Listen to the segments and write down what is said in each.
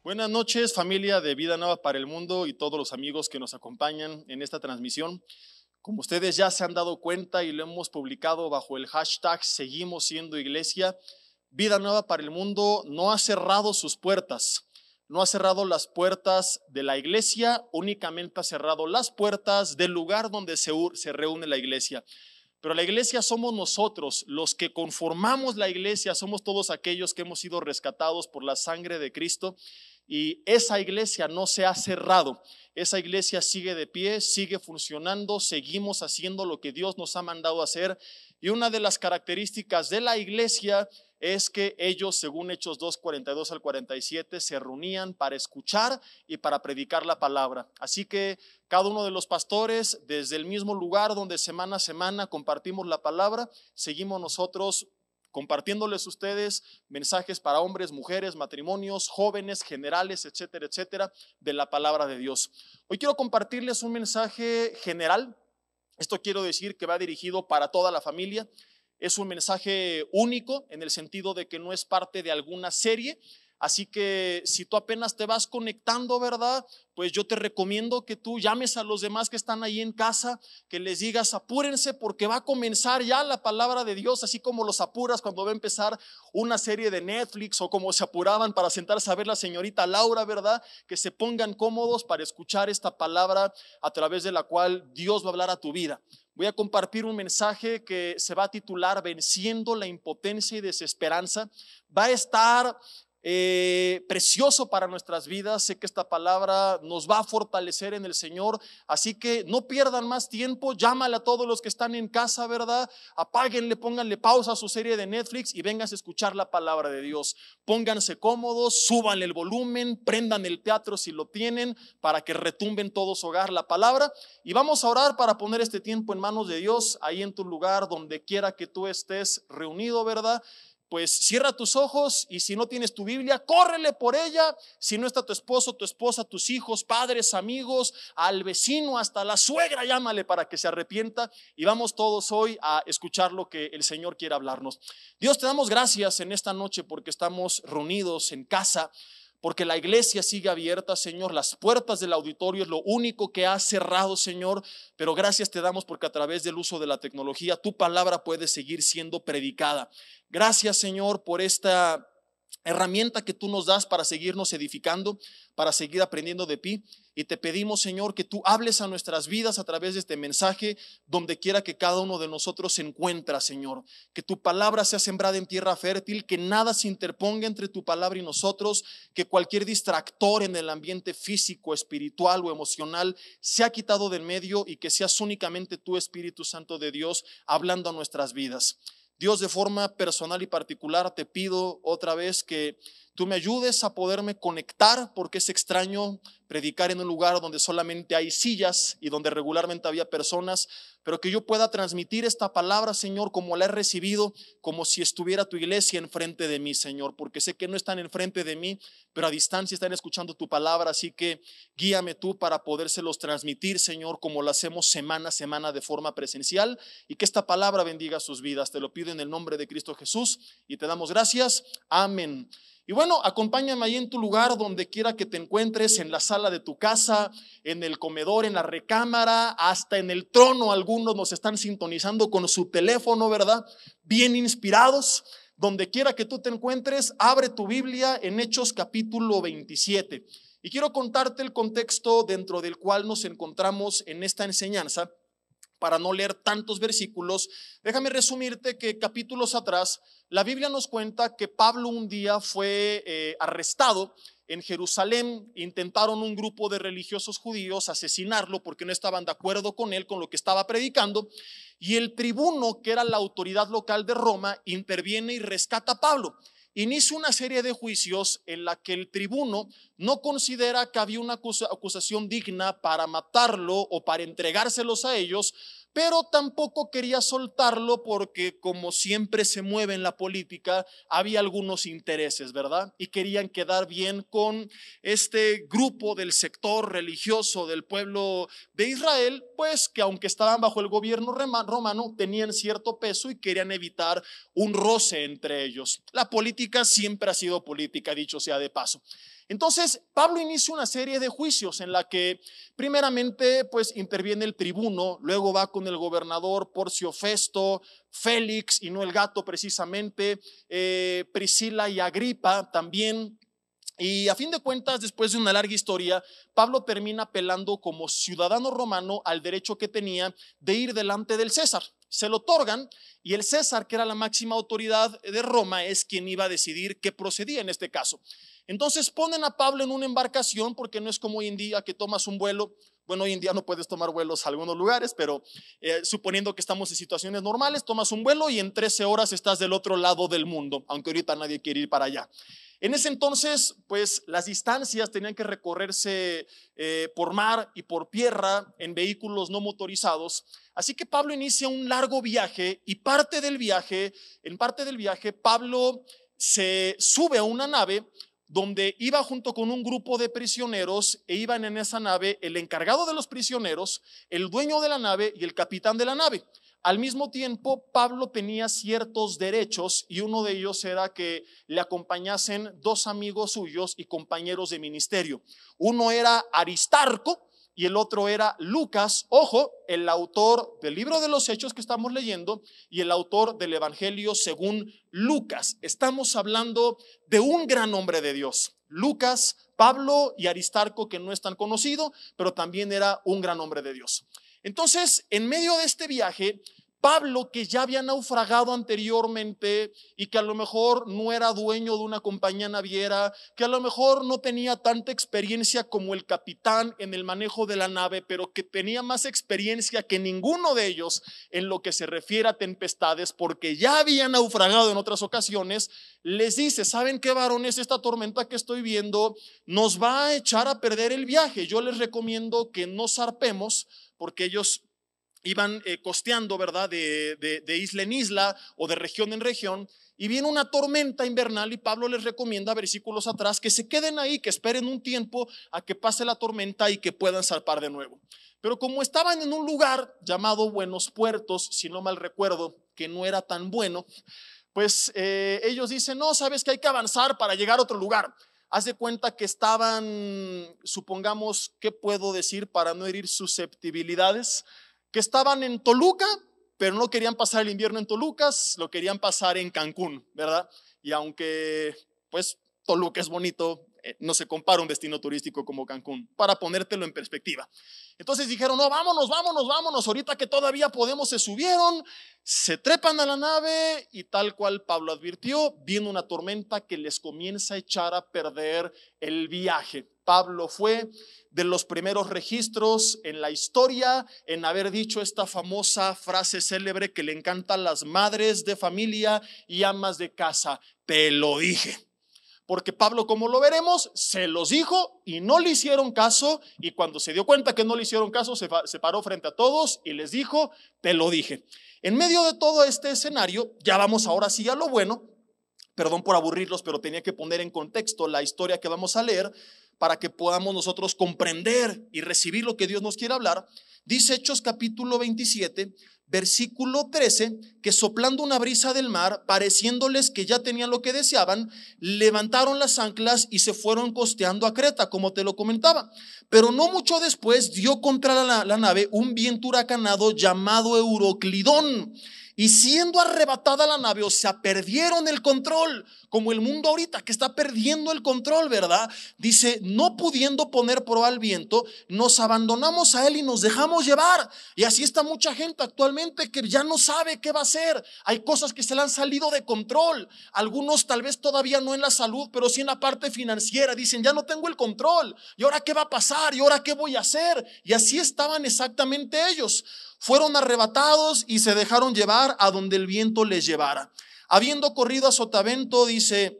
Buenas noches, familia de Vida Nueva para el Mundo y todos los amigos que nos acompañan en esta transmisión. Como ustedes ya se han dado cuenta y lo hemos publicado bajo el hashtag Seguimos Siendo Iglesia, Vida Nueva para el Mundo no ha cerrado sus puertas. No ha cerrado las puertas de la iglesia, únicamente ha cerrado las puertas del lugar donde se reúne la iglesia. Pero la iglesia somos nosotros, los que conformamos la iglesia, somos todos aquellos que hemos sido rescatados por la sangre de Cristo. Y esa iglesia no se ha cerrado, esa iglesia sigue de pie, sigue funcionando, seguimos haciendo lo que Dios nos ha mandado hacer. Y una de las características de la iglesia es que ellos, según Hechos 2, 42 al 47, se reunían para escuchar y para predicar la palabra. Así que cada uno de los pastores, desde el mismo lugar donde semana a semana compartimos la palabra, seguimos nosotros compartiéndoles a ustedes mensajes para hombres, mujeres, matrimonios, jóvenes, generales, etcétera, etcétera, de la palabra de Dios. Hoy quiero compartirles un mensaje general. Esto quiero decir que va dirigido para toda la familia. Es un mensaje único en el sentido de que no es parte de alguna serie. Así que si tú apenas te vas conectando, ¿verdad? Pues yo te recomiendo que tú llames a los demás que están ahí en casa, que les digas apúrense porque va a comenzar ya la palabra de Dios, así como los apuras cuando va a empezar una serie de Netflix o como se apuraban para sentarse a ver la señorita Laura, ¿verdad? Que se pongan cómodos para escuchar esta palabra a través de la cual Dios va a hablar a tu vida. Voy a compartir un mensaje que se va a titular Venciendo la impotencia y desesperanza. Va a estar precioso para nuestras vidas. Sé que esta palabra nos va a fortalecer en el Señor, así que no pierdan más tiempo. Llámale a todos los que están en casa, ¿verdad? Apáguenle, pónganle pausa a su serie de Netflix y vengan a escuchar la palabra de Dios. Pónganse cómodos, súbanle el volumen, prendan el teatro si lo tienen para que retumbe en todo su hogar la palabra. Y vamos a orar para poner este tiempo en manos de Dios, ahí en tu lugar, donde quiera que tú estés reunido, ¿verdad? Pues cierra tus ojos y si no tienes tu Biblia, córrele por ella. Si no está tu esposo, tu esposa, tus hijos, padres, amigos, al vecino, hasta la suegra, llámale para que se arrepienta. Y vamos todos hoy a escuchar lo que el Señor quiere hablarnos. Dios, te damos gracias en esta noche porque estamos reunidos en casa, porque la iglesia sigue abierta, Señor. Las puertas del auditorio es lo único que has cerrado, Señor. Pero gracias te damos porque a través del uso de la tecnología tu palabra puede seguir siendo predicada. Gracias, Señor, por esta herramienta que tú nos das para seguirnos edificando, para seguir aprendiendo de ti. Y te pedimos, Señor, que tú hables a nuestras vidas a través de este mensaje, donde quiera que cada uno de nosotros se encuentra, Señor. Que tu palabra sea sembrada en tierra fértil, que nada se interponga entre tu palabra y nosotros, que cualquier distractor en el ambiente físico, espiritual o emocional sea quitado del medio y que seas únicamente tú, Espíritu Santo de Dios, hablando a nuestras vidas. Dios, de forma personal y particular te pido otra vez que tú me ayudes a poderme conectar, porque es extraño predicar en un lugar donde solamente hay sillas y donde regularmente había personas, pero que yo pueda transmitir esta palabra, Señor, como la he recibido, como si estuviera tu iglesia enfrente de mí, Señor, porque sé que no están enfrente de mí, pero a distancia están escuchando tu palabra, así que guíame tú para podérselos transmitir, Señor, como lo hacemos semana a semana de forma presencial, y que esta palabra bendiga sus vidas. Te lo pido en el nombre de Cristo Jesús y te damos gracias. Amén. Y bueno, acompáñame ahí en tu lugar, donde quiera que te encuentres, en la sala de tu casa, en el comedor, en la recámara, hasta en el trono. Algunos nos están sintonizando con su teléfono, ¿verdad? Bien inspirados. Donde quiera que tú te encuentres, abre tu Biblia en Hechos capítulo 27. Y quiero contarte el contexto dentro del cual nos encontramos en esta enseñanza. Para no leer tantos versículos, déjame resumirte que capítulos atrás la Biblia nos cuenta que Pablo un día fue arrestado en Jerusalén. Intentaron un grupo de religiosos judíos asesinarlo porque no estaban de acuerdo con él, con lo que estaba predicando, y el tribuno, que era la autoridad local de Roma, interviene y rescata a Pablo. Inicia una serie de juicios en la que el tribuno no considera que había una acusación digna para matarlo o para entregárselos a ellos, pero tampoco quería soltarlo porque, como siempre se mueve en la política, había algunos intereses, ¿verdad? Y querían quedar bien con este grupo del sector religioso del pueblo de Israel, pues que aunque estaban bajo el gobierno romano, tenían cierto peso y querían evitar un roce entre ellos. La política siempre ha sido política, dicho sea de paso. Entonces, Pablo inicia una serie de juicios en la que primeramente pues interviene el tribuno, luego va con el gobernador Porcio Festo, Félix y no el gato precisamente, Priscila y Agripa también. Y a fin de cuentas, después de una larga historia, Pablo termina apelando como ciudadano romano al derecho que tenía de ir delante del César. Se lo otorgan y el César, que era la máxima autoridad de Roma, es quien iba a decidir qué procedía en este caso. Entonces ponen a Pablo en una embarcación, porque no es como hoy en día que tomas un vuelo. Bueno, hoy en día no puedes tomar vuelos a algunos lugares, pero suponiendo que estamos en situaciones normales, tomas un vuelo y en 13 horas estás del otro lado del mundo, aunque ahorita nadie quiere ir para allá. En ese entonces, pues las distancias tenían que recorrerse por mar y por tierra en vehículos no motorizados. Así que Pablo inicia un largo viaje y en parte del viaje, Pablo se sube a una nave donde iba junto con un grupo de prisioneros e iban en esa nave el encargado de los prisioneros, el dueño de la nave y el capitán de la nave. Al mismo tiempo, Pablo tenía ciertos derechos y uno de ellos era que le acompañasen dos amigos suyos y compañeros de ministerio. Uno era Aristarco y el otro era Lucas, ojo, el autor del libro de los Hechos que estamos leyendo y el autor del Evangelio según Lucas. Estamos hablando de un gran hombre de Dios. Lucas, Pablo y Aristarco, que no es tan conocido, pero también era un gran hombre de Dios. Entonces, en medio de este viaje, Pablo, que ya había naufragado anteriormente y que a lo mejor no era dueño de una compañía naviera, que a lo mejor no tenía tanta experiencia como el capitán en el manejo de la nave, pero que tenía más experiencia que ninguno de ellos en lo que se refiere a tempestades, porque ya había naufragado en otras ocasiones, les dice: ¿saben qué, varones? Esta tormenta que estoy viendo nos va a echar a perder el viaje. Yo les recomiendo que no zarpemos, porque ellos iban costeando, ¿verdad? De isla en isla o de región en región, y viene una tormenta invernal y Pablo les recomienda versículos atrás que se queden ahí, que esperen un tiempo a que pase la tormenta y que puedan zarpar de nuevo. Pero como estaban en un lugar llamado Buenos Puertos, si no mal recuerdo, que no era tan bueno, pues ellos dicen: no, sabes que hay que avanzar para llegar a otro lugar. Haz de cuenta que estaban, supongamos, ¿qué puedo decir para no herir susceptibilidades? Que estaban en Toluca, pero no querían pasar el invierno en Toluca, lo querían pasar en Cancún, ¿verdad? Y aunque pues Toluca es bonito, no se compara un destino turístico como Cancún, para ponértelo en perspectiva. Entonces dijeron: no, vámonos, ahorita que todavía podemos. Se subieron, se trepan a la nave y tal cual Pablo advirtió, viene una tormenta que les comienza a echar a perder el viaje. Pablo fue de los primeros registros en la historia en haber dicho esta famosa frase célebre que le encanta a las madres de familia y amas de casa: te lo dije. Porque Pablo, como lo veremos, se los dijo y no le hicieron caso, y cuando se dio cuenta que no le hicieron caso, se paró frente a todos y les dijo: te lo dije. En medio de todo este escenario, ya vamos ahora sí a lo bueno. Perdón por aburrirlos, pero tenía que poner en contexto la historia que vamos a leer para que podamos nosotros comprender y recibir lo que Dios nos quiere hablar. Dice Hechos capítulo 27, versículo 13, que soplando una brisa del mar, pareciéndoles que ya tenían lo que deseaban, levantaron las anclas y se fueron costeando a Creta, como te lo comentaba. Pero no mucho después dio contra la nave un viento huracanado llamado Euroclidón, y siendo arrebatada la nave, o sea, perdieron el control, como el mundo ahorita que está perdiendo el control, ¿verdad? Dice: no pudiendo poner proa al viento, nos abandonamos a él y nos dejamos llevar. Y así está mucha gente actualmente que ya no sabe qué va a hacer. Hay cosas que se le han salido de control. Algunos tal vez todavía no en la salud, pero sí en la parte financiera. Dicen: ya no tengo el control, ¿y ahora qué va a pasar? ¿Y ahora qué voy a hacer? Y así estaban exactamente ellos. Fueron arrebatados y se dejaron llevar a donde el viento les llevara. Habiendo corrido a sotavento, dice,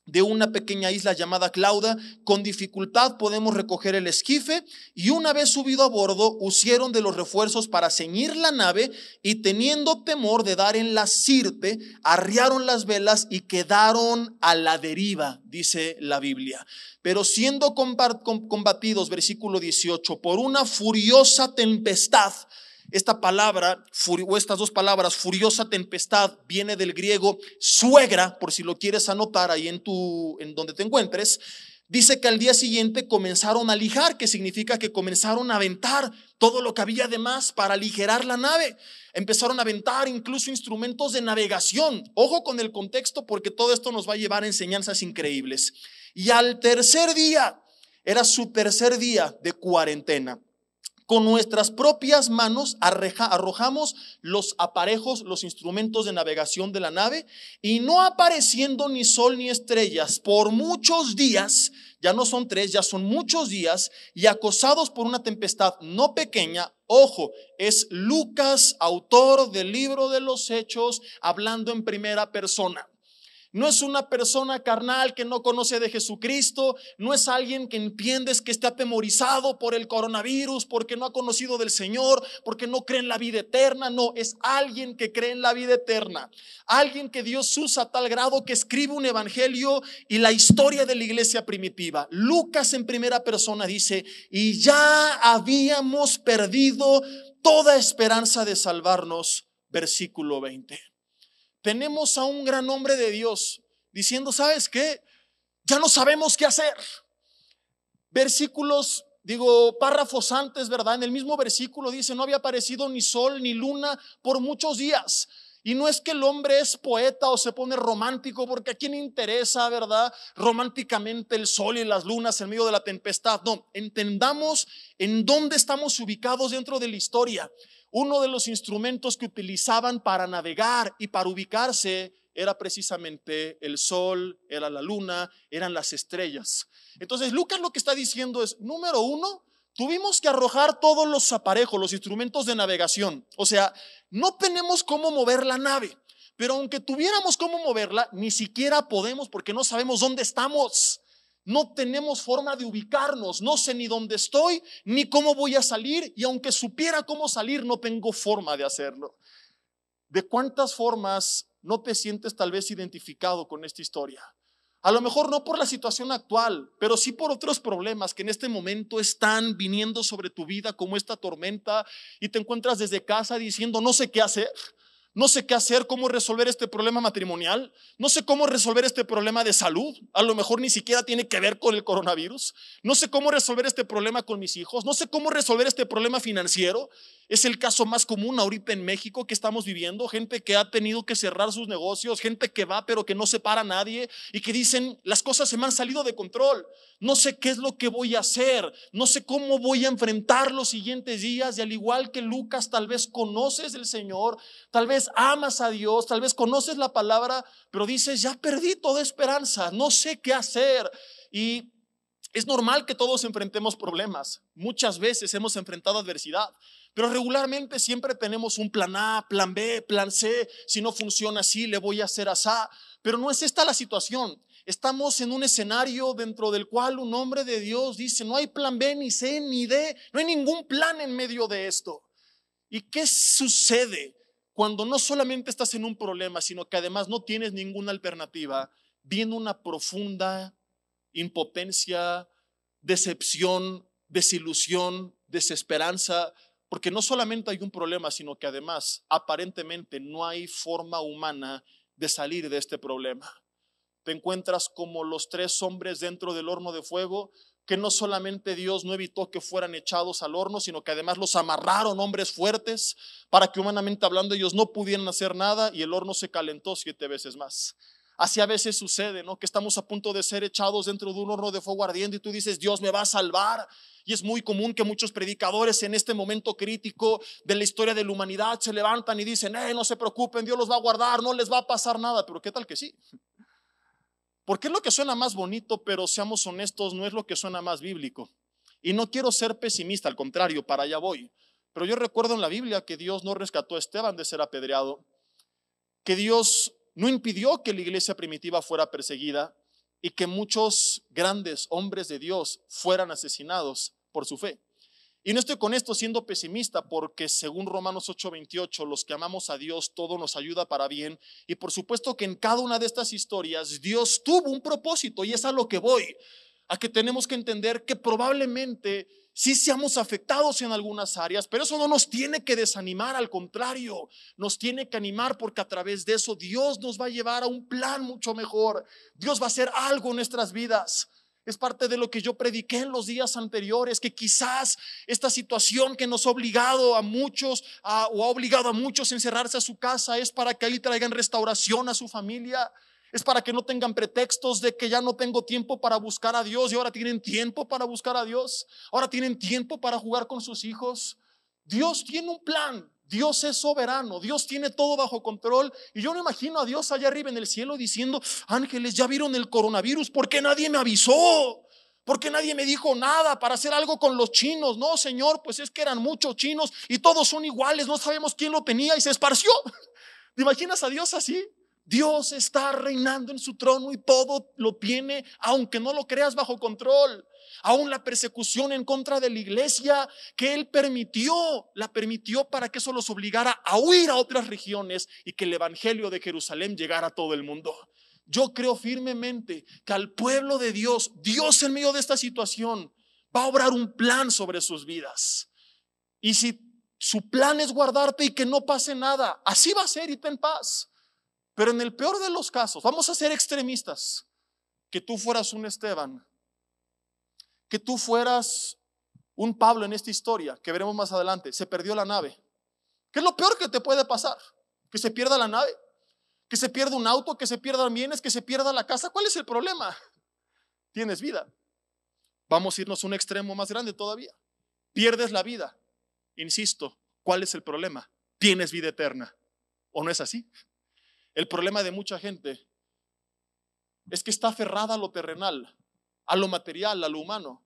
de una pequeña isla llamada Clauda, con dificultad podemos recoger el esquife, y una vez subido a bordo, usieron de los refuerzos para ceñir la nave, y teniendo temor de dar en la sirte, arriaron las velas y quedaron a la deriva, dice la Biblia. Pero siendo combatidos, versículo 18, por una furiosa tempestad. Esta palabra, o estas dos palabras, furiosa tempestad, viene del griego suegra, por si lo quieres anotar ahí en donde te encuentres. Dice que al día siguiente comenzaron a lijar, que significa que comenzaron a aventar todo lo que había de más para aligerar la nave. Empezaron a aventar incluso instrumentos de navegación. Ojo con el contexto, porque todo esto nos va a llevar a enseñanzas increíbles. Y al tercer día, era su tercer día de cuarentena, con nuestras propias manos arrojamos los aparejos, los instrumentos de navegación de la nave, y no apareciendo ni sol ni estrellas por muchos días, ya no son 3, ya son muchos días, y acosados por una tempestad no pequeña. Ojo, es Lucas, autor del libro de los Hechos, hablando en primera persona. No es una persona carnal que no conoce de Jesucristo, no es alguien que entiendes que esté atemorizado por el coronavirus, porque no ha conocido del Señor, porque no cree en la vida eterna. No, es alguien que cree en la vida eterna, alguien que Dios usa a tal grado que escribe un evangelio y la historia de la iglesia primitiva. Lucas en primera persona dice: y ya habíamos perdido toda esperanza de salvarnos. Versículo 20. Tenemos a un gran hombre de Dios diciendo: ¿sabes qué? Ya no sabemos qué hacer. Párrafos antes, ¿verdad? En el mismo versículo dice: no había aparecido ni sol ni luna por muchos días. Y no es que el hombre es poeta o se pone romántico, porque a quién interesa, ¿verdad? Románticamente el sol y las lunas en medio de la tempestad. No, entendamos en dónde estamos ubicados dentro de la historia. Uno de los instrumentos que utilizaban para navegar y para ubicarse era precisamente el sol, era la luna, eran las estrellas. Entonces Lucas lo que está diciendo es: número uno, tuvimos que arrojar todos los aparejos, los instrumentos de navegación. O sea, no tenemos cómo mover la nave, pero aunque tuviéramos cómo moverla, ni siquiera podemos, porque no sabemos dónde estamos. No tenemos forma de ubicarnos, no sé ni dónde estoy, ni cómo voy a salir, y aunque supiera cómo salir, no tengo forma de hacerlo. ¿De cuántas formas no te sientes tal vez identificado con esta historia? A lo mejor no por la situación actual, pero sí por otros problemas que en este momento están viniendo sobre tu vida como esta tormenta, y te encuentras desde casa diciendo: no sé qué hacer. No sé qué hacer, cómo resolver este problema matrimonial. No sé cómo resolver este problema de salud. A lo mejor ni siquiera tiene que ver con el coronavirus. No sé cómo resolver este problema con mis hijos. No sé cómo resolver este problema financiero. Es el caso más común ahorita en México que estamos viviendo. Gente que ha tenido que cerrar sus negocios. Gente que va pero que no se para nadie. Y que dicen: las cosas se me han salido de control. No sé qué es lo que voy a hacer. No sé cómo voy a enfrentar los siguientes días. Y al igual que Lucas, tal vez conoces del Señor. Tal vez amas a Dios, tal vez conoces la palabra, pero dices: ya perdí toda esperanza, no sé qué hacer. Y es normal que todos enfrentemos problemas. Muchas veces hemos enfrentado adversidad, pero regularmente siempre tenemos un plan A, plan B, plan C. Si no funciona así, le voy a hacer así. Pero no es esta la situación. Estamos en un escenario dentro del cual un hombre de Dios dice: no hay plan B, ni C, ni D, no hay ningún plan en medio de esto. ¿Y qué sucede cuando no solamente estás en un problema, sino que además no tienes ninguna alternativa? Viene una profunda impotencia, decepción, desilusión, desesperanza, porque no solamente hay un problema, sino que además aparentemente no hay forma humana de salir de este problema. Te encuentras como los 3 hombres dentro del horno de fuego, que no solamente Dios no evitó que fueran echados al horno, sino que además los amarraron hombres fuertes para que, humanamente hablando, ellos no pudieran hacer nada, y el horno se calentó 7 veces más. Así a veces sucede, ¿no? Que estamos a punto de ser echados dentro de un horno de fuego ardiente y tú dices: Dios me va a salvar. Y es muy común que muchos predicadores en este momento crítico de la historia de la humanidad se levantan y dicen: no se preocupen, Dios los va a guardar, no les va a pasar nada. Pero ¿qué tal que sí? Porque es lo que suena más bonito, pero seamos honestos, no es lo que suena más bíblico. Y no quiero ser pesimista, al contrario, para allá voy. Pero yo recuerdo en la Biblia que Dios no rescató a Esteban de ser apedreado, que Dios no impidió que la iglesia primitiva fuera perseguida y que muchos grandes hombres de Dios fueran asesinados por su fe. Y no estoy con esto siendo pesimista, porque según Romanos 8:28, los que amamos a Dios, todo nos ayuda para bien. Y por supuesto que en cada una de estas historias Dios tuvo un propósito, y es a lo que voy, a que tenemos que entender que probablemente sí seamos afectados en algunas áreas, pero eso no nos tiene que desanimar, al contrario, nos tiene que animar, porque a través de eso Dios nos va a llevar a un plan mucho mejor. Dios va a hacer algo en nuestras vidas. Es parte de lo que yo prediqué en los días anteriores, que quizás esta situación que nos ha obligado a muchos o ha obligado a muchos a encerrarse a su casa es para que ahí traigan restauración a su familia. Es para que no tengan pretextos de que ya no tengo tiempo para buscar a Dios y ahora tienen tiempo para buscar a Dios. Ahora tienen tiempo para jugar con sus hijos. Dios tiene un plan. Dios es soberano, Dios tiene todo bajo control. Y yo no imagino a Dios allá arriba en el cielo diciendo: ángeles, ya vieron el coronavirus, ¿por qué nadie me avisó? ¿Por qué nadie me dijo nada para hacer algo con los chinos? No, Señor, pues es que eran muchos chinos y todos son iguales, no sabemos quién lo tenía y se esparció. ¿Te imaginas a Dios así? Dios está reinando en su trono y todo lo tiene, aunque no lo creas, bajo control. Aún la persecución en contra de la iglesia que Él la permitió para que eso los obligara a huir a otras regiones y que el evangelio de Jerusalén llegara a todo el mundo. Yo creo firmemente que al pueblo de Dios, Dios en medio de esta situación va a obrar un plan sobre sus vidas. Y si su plan es guardarte y que no pase nada, así va a ser y ten paz. Pero en el peor de los casos, vamos a ser extremistas, que tú fueras un Esteban, que tú fueras un Pablo en esta historia que veremos más adelante. Se perdió la nave. ¿Qué es lo peor que te puede pasar? Que se pierda la nave, que se pierda un auto, que se pierdan bienes, que se pierda la casa. ¿Cuál es el problema? Tienes vida. Vamos a irnos a un extremo más grande todavía. Pierdes la vida. Insisto, ¿cuál es el problema? Tienes vida eterna. ¿O no es así? El problema de mucha gente es que está aferrada a lo terrenal, a lo material, a lo humano,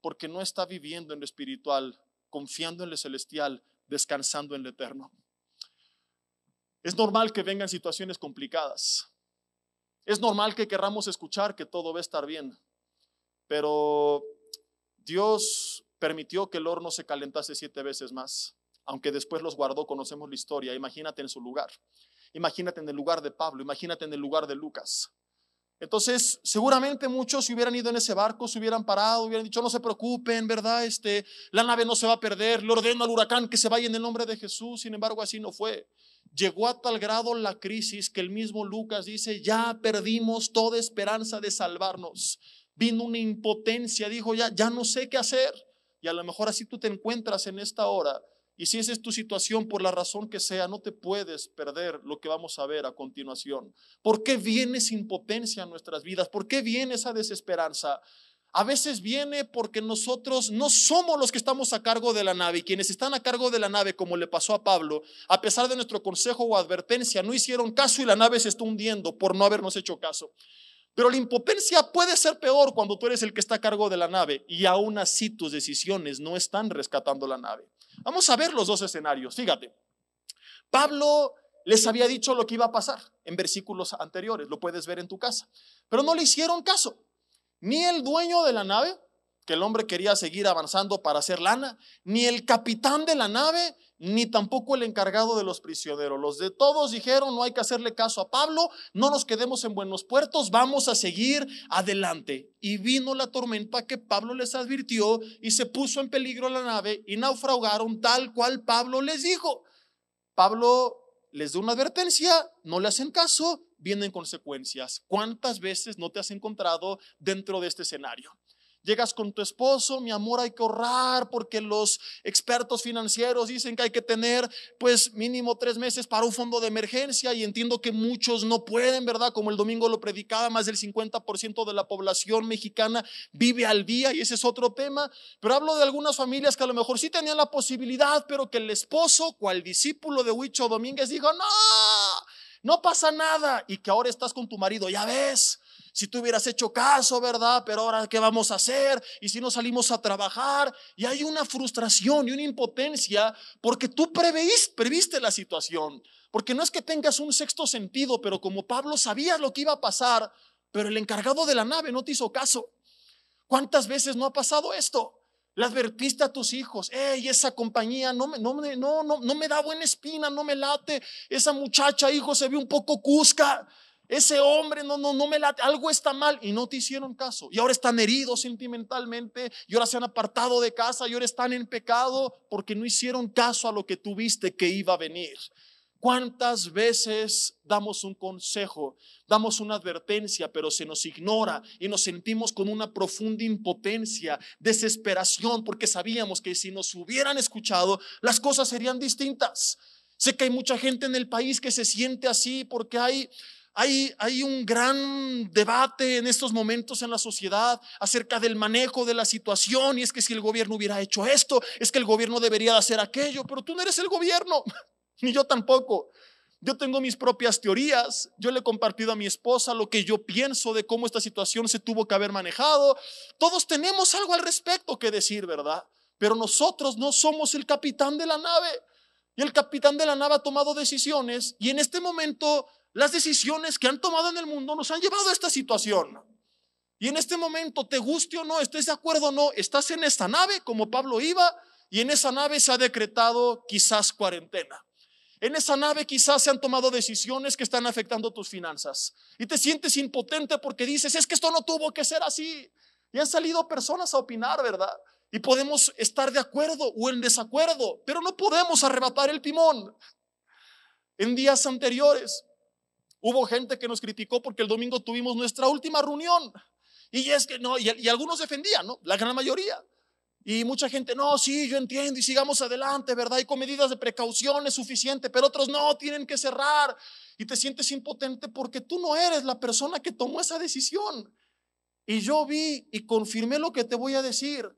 porque no está viviendo en lo espiritual, confiando en lo celestial, descansando en lo eterno. Es normal que vengan situaciones complicadas. Es normal que querramos escuchar que todo va a estar bien, pero Dios permitió que el horno se calentase 7 veces más, aunque después los guardó. Conocemos la historia. Imagínate en su lugar. Imagínate en el lugar de Pablo, imagínate en el lugar de Lucas. Entonces, seguramente muchos se hubieran ido en ese barco, se hubieran parado, hubieran dicho: no se preocupen, ¿verdad? La nave no se va a perder, le ordeno al huracán que se vaya en el nombre de Jesús. Sin embargo, así no fue. Llegó a tal grado la crisis que el mismo Lucas dice: ya perdimos toda esperanza de salvarnos. Vino una impotencia, dijo: ya no sé qué hacer. Y a lo mejor así tú te encuentras en esta hora. Y si esa es tu situación, por la razón que sea, no te puedes perder lo que vamos a ver a continuación. ¿Por qué viene esa impotencia a nuestras vidas? ¿Por qué viene esa desesperanza? A veces viene porque nosotros no somos los que estamos a cargo de la nave, y quienes están a cargo de la nave, como le pasó a Pablo, a pesar de nuestro consejo o advertencia, no hicieron caso y la nave se está hundiendo por no habernos hecho caso. Pero la impotencia puede ser peor cuando tú eres el que está a cargo de la nave y aún así tus decisiones no están rescatando la nave. Vamos a ver los dos escenarios. Fíjate, Pablo les había dicho lo que iba a pasar en versículos anteriores, lo puedes ver en tu casa, pero no le hicieron caso. Ni el dueño de la nave, que el hombre quería seguir avanzando para hacer lana, ni el capitán de la nave, ni tampoco el encargado de los prisioneros. Los de todos dijeron: no hay que hacerle caso a Pablo, no nos quedemos en buenos puertos, vamos a seguir adelante. Y vino la tormenta que Pablo les advirtió y se puso en peligro la nave y naufragaron tal cual Pablo les dijo. Pablo les da una advertencia, no le hacen caso, vienen consecuencias. ¿Cuántas veces no te has encontrado dentro de este escenario? Llegas con tu esposo: mi amor, hay que ahorrar porque los expertos financieros dicen que hay que tener pues mínimo 3 meses para un fondo de emergencia, y entiendo que muchos no pueden, ¿verdad? Como el domingo lo predicaba, más del 50% de la población mexicana vive al día, y ese es otro tema. Pero hablo de algunas familias que a lo mejor sí tenían la posibilidad, pero que el esposo, cual discípulo de Huicho Domínguez, dijo: no pasa nada, y que ahora estás con tu marido: ya ves, si tú hubieras hecho caso, ¿verdad? Pero ahora, ¿qué vamos a hacer? Y si no salimos a trabajar. Y hay una frustración y una impotencia porque tú previste la situación. Porque no es que tengas un sexto sentido, pero como Pablo sabías lo que iba a pasar, pero el encargado de la nave no te hizo caso. ¿Cuántas veces no ha pasado esto? Le advertiste a tus hijos: esa compañía no me da buena espina, no me late. Esa muchacha, hijo, se ve un poco cusca. Ese hombre no me late, algo está mal, y no te hicieron caso. Y ahora están heridos sentimentalmente, y ahora se han apartado de casa, y ahora están en pecado porque no hicieron caso a lo que tuviste que iba a venir. ¿Cuántas veces damos un consejo, damos una advertencia, pero se nos ignora y nos sentimos con una profunda impotencia, desesperación, porque sabíamos que si nos hubieran escuchado, las cosas serían distintas? Sé que hay mucha gente en el país que se siente así porque hay un gran debate en estos momentos en la sociedad acerca del manejo de la situación, y es que si el gobierno hubiera hecho esto, es que el gobierno debería hacer aquello, pero tú no eres el gobierno. Ni yo tampoco. Yo tengo mis propias teorías. Yo le he compartido a mi esposa lo que yo pienso de cómo esta situación se tuvo que haber manejado. Todos tenemos algo al respecto que decir, ¿verdad? Pero nosotros no somos el capitán de la nave. Y el capitán de la nave ha tomado decisiones, y en este momento las decisiones que han tomado en el mundo nos han llevado a esta situación. Y en este momento, te guste o no, estés de acuerdo o no, estás en esta nave como Pablo iba, y en esa nave se ha decretado quizás cuarentena. En esa nave quizás se han tomado decisiones que están afectando tus finanzas, y te sientes impotente porque dices, es que esto no tuvo que ser así. Y han salido personas a opinar, ¿verdad? Y podemos estar de acuerdo o en desacuerdo, pero no podemos arrebatar el timón. En días anteriores hubo gente que nos criticó porque el domingo tuvimos nuestra última reunión, y es que no, y algunos defendían, ¿no? La gran mayoría. Y mucha gente, no, sí, yo entiendo y sigamos adelante, ¿verdad? Y con medidas de precaución es suficiente, pero otros no, tienen que cerrar. Y te sientes impotente porque tú no eres la persona que tomó esa decisión. Y yo vi y confirmé lo que te voy a decir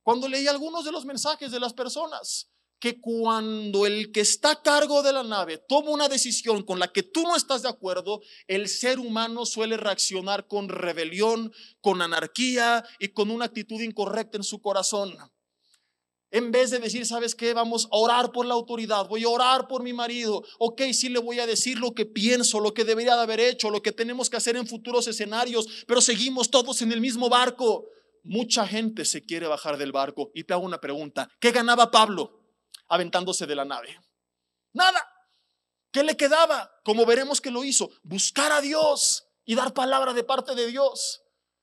cuando leí algunos de los mensajes de las personas, que cuando el que está a cargo de la nave toma una decisión con la que tú no estás de acuerdo, el ser humano suele reaccionar con rebelión, con anarquía y con una actitud incorrecta en su corazón. En vez de decir, ¿sabes qué? Vamos a orar por la autoridad, voy a orar por mi marido. Ok, sí le voy a decir lo que pienso, lo que debería de haber hecho, lo que tenemos que hacer en futuros escenarios, pero seguimos todos en el mismo barco. Mucha gente se quiere bajar del barco, y te hago una pregunta: ¿qué ganaba Pablo aventándose de la nave? Nada. ¿Qué le quedaba? Como veremos que lo hizo, buscar a Dios y dar palabra de parte de Dios.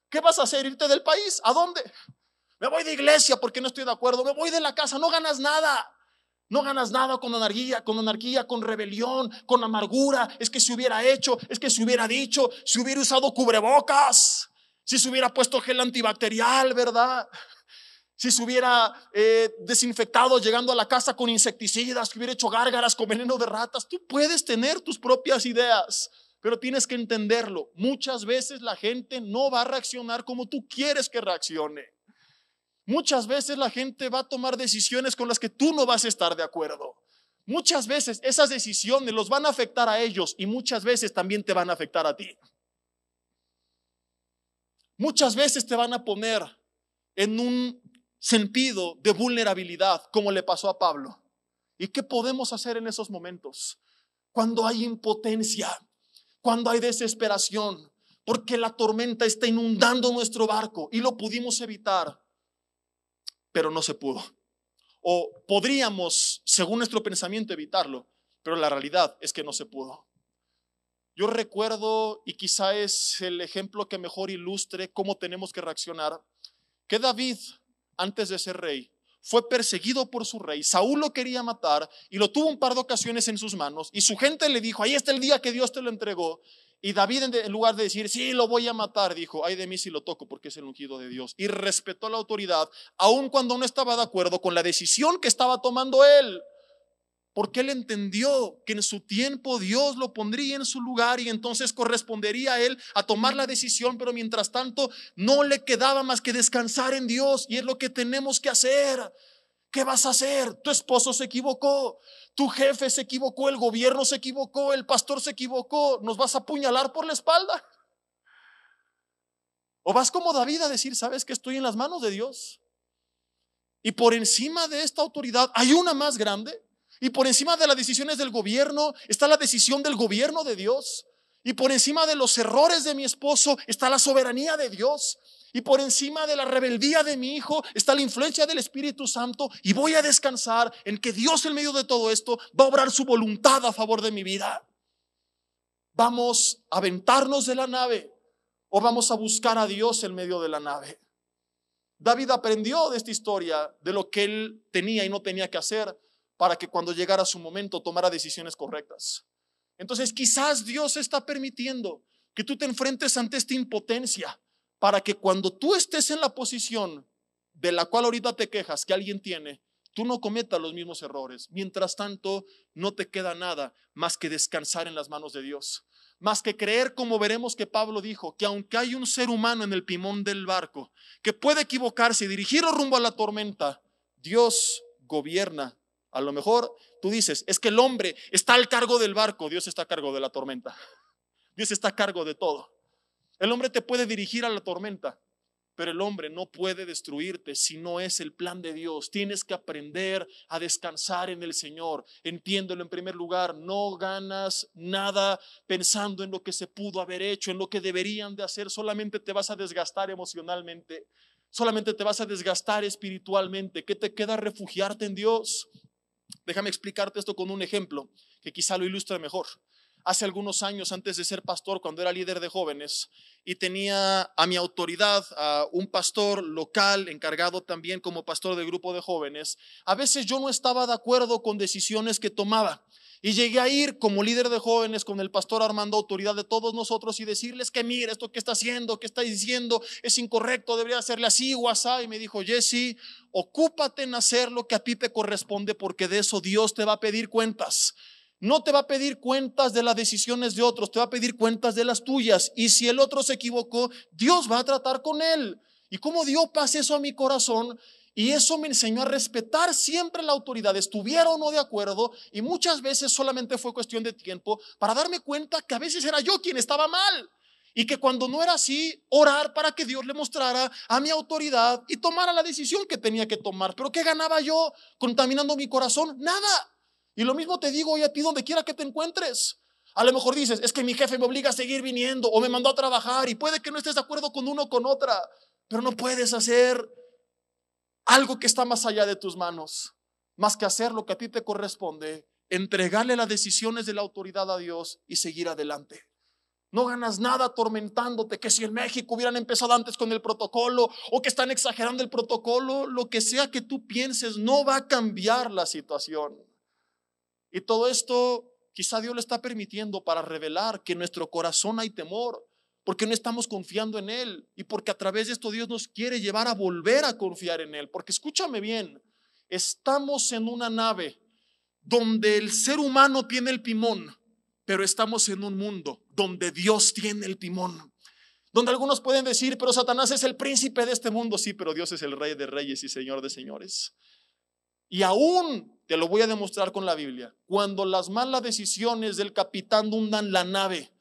¿Qué vas a hacer? ¿Irte del país? ¿A dónde? Me voy de iglesia porque no estoy de acuerdo. Me voy de la casa. No ganas nada. No ganas nada con anarquía, con rebelión, con amargura. Es que se hubiera hecho, es que se hubiera dicho, si hubiera usado cubrebocas, si se hubiera puesto gel antibacterial, ¿verdad? Si se hubiera desinfectado llegando a la casa con insecticidas, que hubiera hecho gárgaras con veneno de ratas. Tú puedes tener tus propias ideas, pero tienes que entenderlo. Muchas veces la gente no va a reaccionar como tú quieres que reaccione. Muchas veces la gente va a tomar decisiones con las que tú no vas a estar de acuerdo. Muchas veces esas decisiones los van a afectar a ellos, y muchas veces también te van a afectar a ti. Muchas veces te van a poner en un sentido de vulnerabilidad, como le pasó a Pablo. ¿Y qué podemos hacer en esos momentos? Cuando hay impotencia, cuando hay desesperación, porque la tormenta está inundando nuestro barco y lo pudimos evitar, pero no se pudo. O podríamos, según nuestro pensamiento, evitarlo, pero la realidad es que no se pudo. Yo recuerdo, y quizá es el ejemplo que mejor ilustre cómo tenemos que reaccionar, que David, antes de ser rey, fue perseguido por su rey. Saúl lo quería matar y lo tuvo un par de ocasiones en sus manos, y su gente le dijo, ahí está el día que Dios te lo entregó. Y David, en lugar de decir, sí, lo voy a matar, dijo, ay de mí si lo toco, porque es el ungido de Dios. Y respetó la autoridad, aun cuando no estaba de acuerdo con la decisión que estaba tomando él, porque él entendió que en su tiempo Dios lo pondría en su lugar, y entonces correspondería a él a tomar la decisión. Pero mientras tanto no le quedaba más que descansar en Dios, y es lo que tenemos que hacer. ¿Qué vas a hacer? Tu esposo se equivocó, tu jefe se equivocó, el gobierno se equivocó, el pastor se equivocó. ¿Nos vas a apuñalar por la espalda? ¿O vas como David a decir, sabes que estoy en las manos de Dios, y por encima de esta autoridad hay una más grande? Y por encima de las decisiones del gobierno está la decisión del gobierno de Dios. Y por encima de los errores de mi esposo está la soberanía de Dios. Y por encima de la rebeldía de mi hijo está la influencia del Espíritu Santo. Y voy a descansar en que Dios, en medio de todo esto, va a obrar su voluntad a favor de mi vida. ¿Vamos a aventarnos de la nave o vamos a buscar a Dios en medio de la nave? David aprendió de esta historia, de lo que él tenía y no tenía que hacer, para que cuando llegara su momento tomara decisiones correctas. Entonces quizás Dios está permitiendo que tú te enfrentes ante esta impotencia para que cuando tú estés en la posición de la cual ahorita te quejas que alguien tiene, tú no cometas los mismos errores. Mientras tanto, no te queda nada más que descansar en las manos de Dios. Más que creer, como veremos que Pablo dijo, que aunque hay un ser humano en el timón del barco que puede equivocarse y dirigirlo rumbo a la tormenta, Dios gobierna. A lo mejor tú dices, es que el hombre está al cargo del barco, Dios está a cargo de la tormenta. Dios está a cargo de todo. El hombre te puede dirigir a la tormenta, pero el hombre no puede destruirte si no es el plan de Dios. Tienes que aprender a descansar en el Señor. Entiéndelo en primer lugar, no ganas nada pensando en lo que se pudo haber hecho, en lo que deberían de hacer. Solamente te vas a desgastar emocionalmente, solamente te vas a desgastar espiritualmente. ¿Qué te queda? Refugiarte en Dios. Déjame explicarte esto con un ejemplo que quizá lo ilustre mejor. Hace algunos años, antes de ser pastor, cuando era líder de jóvenes y tenía a mi autoridad a un pastor local encargado también como pastor del grupo de jóvenes, a veces yo no estaba de acuerdo con decisiones que tomaba y llegué a ir como líder de jóvenes con el pastor Armando, autoridad de todos nosotros, y decirles que mira, esto que está haciendo, que está diciendo es incorrecto, debería hacerle así o así. Y me dijo, Jesse, ocúpate en hacer lo que a ti te corresponde, porque de eso Dios te va a pedir cuentas. No te va a pedir cuentas de las decisiones de otros, te va a pedir cuentas de las tuyas. Y si el otro se equivocó, Dios va a tratar con él. Y como dio paz eso a mi corazón, y eso me enseñó a respetar siempre la autoridad, estuviera o no de acuerdo, y muchas veces solamente fue cuestión de tiempo para darme cuenta que a veces era yo quien estaba mal. Y que cuando no era así, orar para que Dios le mostrara a mi autoridad y tomara la decisión que tenía que tomar. Pero ¿qué ganaba yo contaminando mi corazón? Nada. Y lo mismo te digo hoy a ti donde quiera que te encuentres. A lo mejor dices, es que mi jefe me obliga a seguir viniendo o me mandó a trabajar, y puede que no estés de acuerdo con uno o con otra, pero no puedes hacer algo que está más allá de tus manos, más que hacer lo que a ti te corresponde, entregarle las decisiones de la autoridad a Dios y seguir adelante. No ganas nada atormentándote, que si en México hubieran empezado antes con el protocolo, o que están exagerando el protocolo. Lo que sea que tú pienses no va a cambiar la situación. Y todo esto quizá Dios lo está permitiendo para revelar que en nuestro corazón hay temor, porque no estamos confiando en Él, y porque a través de esto Dios nos quiere llevar a volver a confiar en Él. Porque escúchame bien, estamos en una nave donde el ser humano tiene el timón, pero estamos en un mundo donde Dios tiene el timón. Donde algunos pueden decir, pero Satanás es el príncipe de este mundo. Sí, pero Dios es el Rey de reyes y Señor de señores. Y aún te lo voy a demostrar con la Biblia. Cuando las malas decisiones del capitán hundan la nave,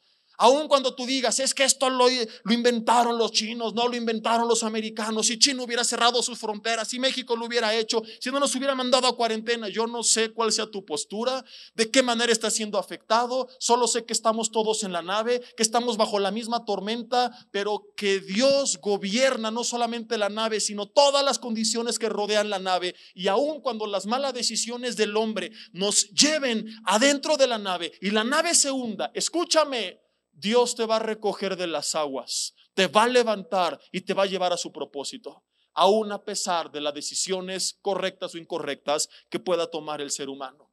aún cuando tú digas, es que esto lo inventaron los chinos, no lo inventaron los americanos, si China hubiera cerrado sus fronteras, si México lo hubiera hecho, si no nos hubiera mandado a cuarentena, yo no sé cuál sea tu postura, de qué manera estás siendo afectado. Solo sé que estamos todos en la nave, que estamos bajo la misma tormenta, pero que Dios gobierna no solamente la nave, sino todas las condiciones que rodean la nave. Y aún cuando las malas decisiones del hombre nos lleven adentro de la nave y la nave se hunda, escúchame, Dios te va a recoger de las aguas, te va a levantar y te va a llevar a su propósito, aún a pesar de las decisiones correctas o incorrectas que pueda tomar el ser humano.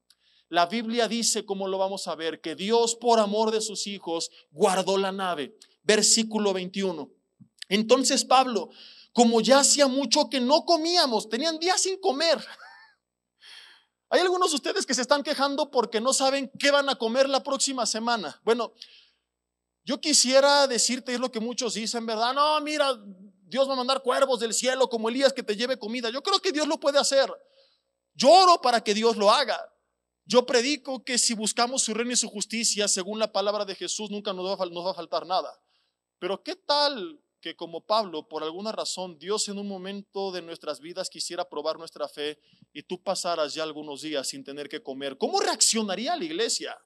La Biblia dice, como lo vamos a ver, que Dios por amor de sus hijos guardó la nave. Versículo 21. Entonces Pablo, como ya hacía mucho que no comíamos, tenían días sin comer. Hay algunos de ustedes que se están quejando porque no saben qué van a comer la próxima semana. Bueno, yo quisiera decirte, es lo que muchos dicen, ¿verdad? No, mira, Dios va a mandar cuervos del cielo como Elías que te lleve comida. Yo creo que Dios lo puede hacer. Yo oro para que Dios lo haga. Yo predico que si buscamos su reino y su justicia, según la palabra de Jesús, nunca nos va a faltar nada. Pero ¿qué tal que como Pablo, por alguna razón, Dios en un momento de nuestras vidas quisiera probar nuestra fe y tú pasaras ya algunos días sin tener que comer? ¿Cómo reaccionaría la iglesia?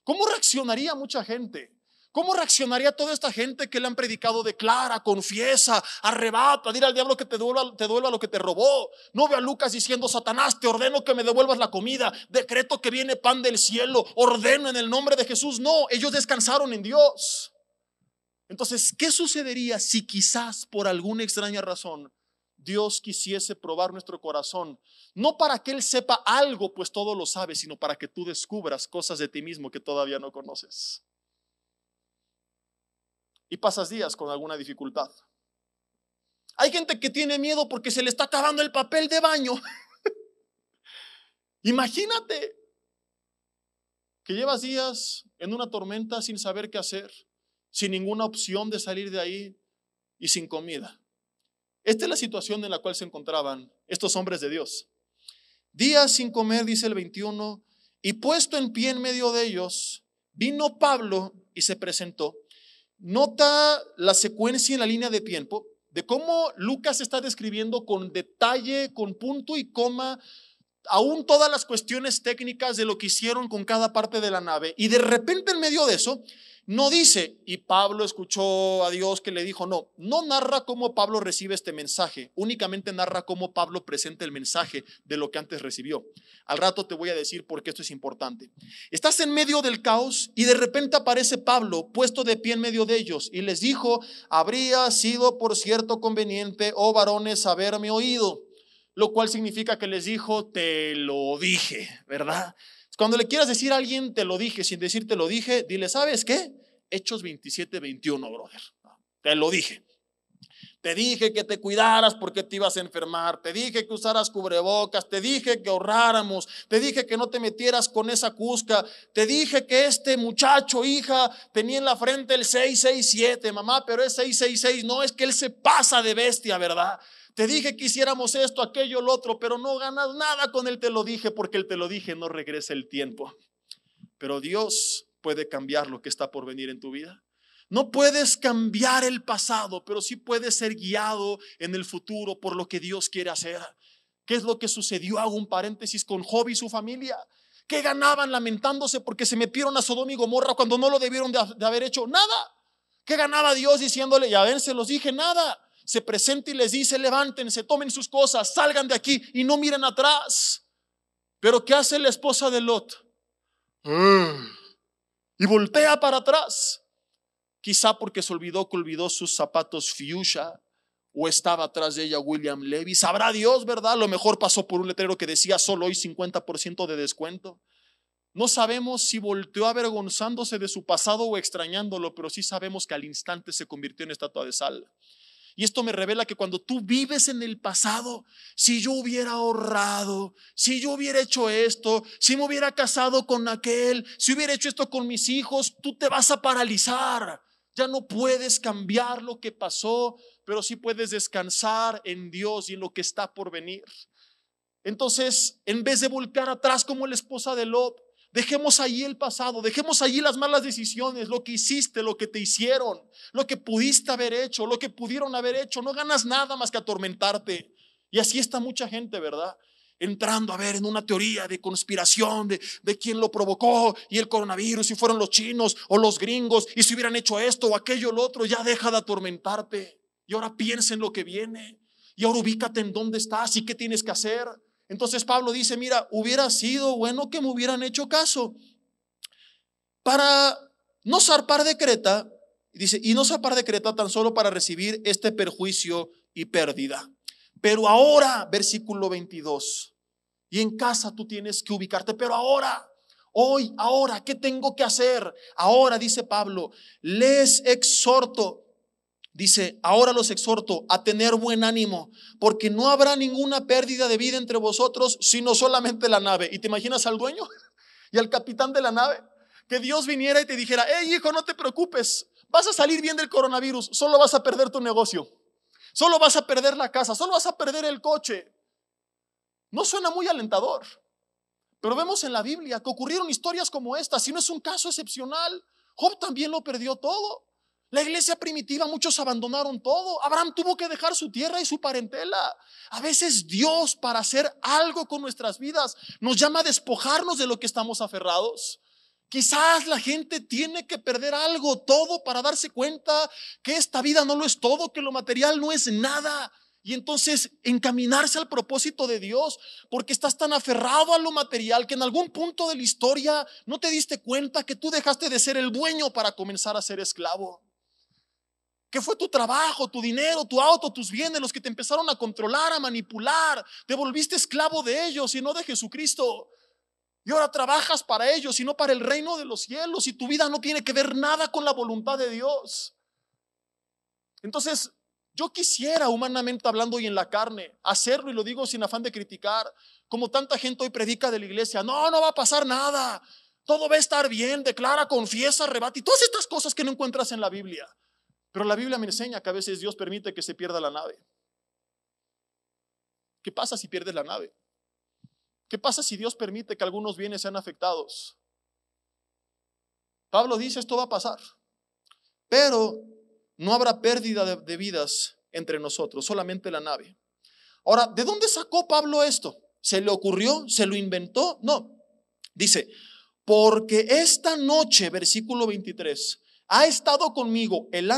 ¿Cómo reaccionaría mucha gente? ¿Cómo reaccionaría toda esta gente que le han predicado? Declara, confiesa, arrebata, dile al diablo que te devuelva lo que te robó. No ve a Lucas diciendo, Satanás, te ordeno que me devuelvas la comida, decreto que viene pan del cielo, ordeno en el nombre de Jesús. No, ellos descansaron en Dios. Entonces, ¿qué sucedería si quizás por alguna extraña razón Dios quisiese probar nuestro corazón, no para que Él sepa algo, pues todo lo sabe, sino para que tú descubras cosas de ti mismo que todavía no conoces. Y pasas días con alguna dificultad. Hay gente que tiene miedo porque se le está acabando el papel de baño. Imagínate que llevas días en una tormenta sin saber qué hacer, sin ninguna opción de salir de ahí y sin comida. Esta es la situación en la cual se encontraban estos hombres de Dios. Días sin comer, dice el 21, y puesto en pie en medio de ellos, vino Pablo y se presentó. Nota la secuencia en la línea de tiempo de cómo Lucas está describiendo con detalle, con punto y coma, aún todas las cuestiones técnicas de lo que hicieron con cada parte de la nave. Y de repente en medio de eso, no dice, y Pablo escuchó a Dios que le dijo, no narra cómo Pablo recibe este mensaje, únicamente narra cómo Pablo presenta el mensaje de lo que antes recibió. Al rato te voy a decir por qué esto es importante. Estás en medio del caos y de repente aparece Pablo puesto de pie en medio de ellos y les dijo, habría sido por cierto conveniente, oh varones, haberme oído. Lo cual significa que les dijo, te lo dije, ¿verdad? Cuando le quieras decir a alguien, te lo dije, sin decir te lo dije, dile, ¿sabes qué? Hechos 27:21, brother. Te lo dije. Te dije que te cuidaras porque te ibas a enfermar. Te dije que usaras cubrebocas. Te dije que ahorráramos. Te dije que no te metieras con esa cusca. Te dije que este muchacho, hija, tenía en la frente el 667, mamá, pero es 666. No, es que él se pasa de bestia, ¿verdad? Te dije que hiciéramos esto, aquello, lo otro, pero no ganas nada con el te lo dije, porque el te lo dije no regresa el tiempo. Pero Dios puede cambiar lo que está por venir en tu vida. No puedes cambiar el pasado, pero sí puedes ser guiado en el futuro por lo que Dios quiere hacer. ¿Qué es lo que sucedió? Hago un paréntesis con Job y su familia. ¿Qué ganaban lamentándose porque se metieron a Sodoma y Gomorra cuando no lo debieron de haber hecho? Nada. ¿Qué ganaba Dios diciéndole, ya ven, se los dije? Nada. Se presenta y les dice, levántense, tomen sus cosas, salgan de aquí y no miren atrás. Pero ¿qué hace la esposa de Lot? Y voltea para atrás. Quizá porque se olvidó que olvidó sus zapatos fuchsia, o estaba atrás de ella William Levy. Sabrá Dios, ¿verdad? A lo mejor pasó por un letrero que decía solo hoy 50% de descuento. No sabemos si volteó avergonzándose de su pasado o extrañándolo, pero sí sabemos que al instante se convirtió en estatua de sal. Y esto me revela que cuando tú vives en el pasado, si yo hubiera ahorrado, si yo hubiera hecho esto, si me hubiera casado con aquel, si hubiera hecho esto con mis hijos, tú te vas a paralizar. Ya no puedes cambiar lo que pasó, pero sí puedes descansar en Dios y en lo que está por venir. Entonces, en vez de volcar atrás como la esposa de Lot, dejemos allí el pasado, dejemos allí las malas decisiones, lo que hiciste, lo que te hicieron, lo que pudiste haber hecho, lo que pudieron haber hecho. No ganas nada más que atormentarte. Y así está mucha gente, ¿verdad? Entrando a ver en una teoría de conspiración de quién lo provocó y el coronavirus, si fueron los chinos o los gringos, y si hubieran hecho esto o aquello o lo otro. Ya deja de atormentarte y ahora piensa en lo que viene y ahora ubícate en dónde estás y qué tienes que hacer. Entonces Pablo dice, mira, hubiera sido bueno que me hubieran hecho caso para no zarpar de Creta. Dice, y no zarpar de Creta tan solo para recibir este perjuicio y pérdida. Pero ahora, versículo 22, y en casa tú tienes que ubicarte, pero ahora, hoy, ahora, ¿qué tengo que hacer? Ahora, dice Pablo, les exhorto. Dice, ahora los exhorto a tener buen ánimo, porque no habrá ninguna pérdida de vida entre vosotros, sino solamente la nave. ¿Y te imaginas al dueño y al capitán de la nave? Que Dios viniera y te dijera, hey hijo, no te preocupes, vas a salir bien del coronavirus, solo vas a perder tu negocio, solo vas a perder la casa, solo vas a perder el coche. No suena muy alentador, pero vemos en la Biblia que ocurrieron historias como esta. Si no es un caso excepcional, Job también lo perdió todo. La iglesia primitiva, muchos abandonaron todo. Abraham tuvo que dejar su tierra y su parentela. A veces Dios, para hacer algo con nuestras vidas, nos llama a despojarnos de lo que estamos aferrados. Quizás la gente tiene que perder algo, todo, para darse cuenta que esta vida no lo es todo, que lo material no es nada. Y entonces encaminarse al propósito de Dios, porque estás tan aferrado a lo material que en algún punto de la historia no te diste cuenta que tú dejaste de ser el dueño para comenzar a ser esclavo. ¿Qué fue tu trabajo, tu dinero, tu auto, tus bienes, los que te empezaron a controlar, a manipular? Te volviste esclavo de ellos y no de Jesucristo. Y ahora trabajas para ellos y no para el reino de los cielos. Y tu vida no tiene que ver nada con la voluntad de Dios. Entonces, yo quisiera, humanamente hablando y en la carne, hacerlo, y lo digo sin afán de criticar, como tanta gente hoy predica de la iglesia. No va a pasar nada. Todo va a estar bien. Declara, confiesa, rebate y todas estas cosas que no encuentras en la Biblia. Pero la Biblia me enseña que a veces Dios permite que se pierda la nave. ¿Qué pasa si pierdes la nave? ¿Qué pasa si Dios permite que algunos bienes sean afectados? Pablo dice, esto va a pasar, pero no habrá pérdida de vidas entre nosotros, solamente la nave. Ahora, ¿de dónde sacó Pablo esto? ¿Se le ocurrió? ¿Se lo inventó? No. Dice, porque esta noche, versículo 23, ha estado conmigo el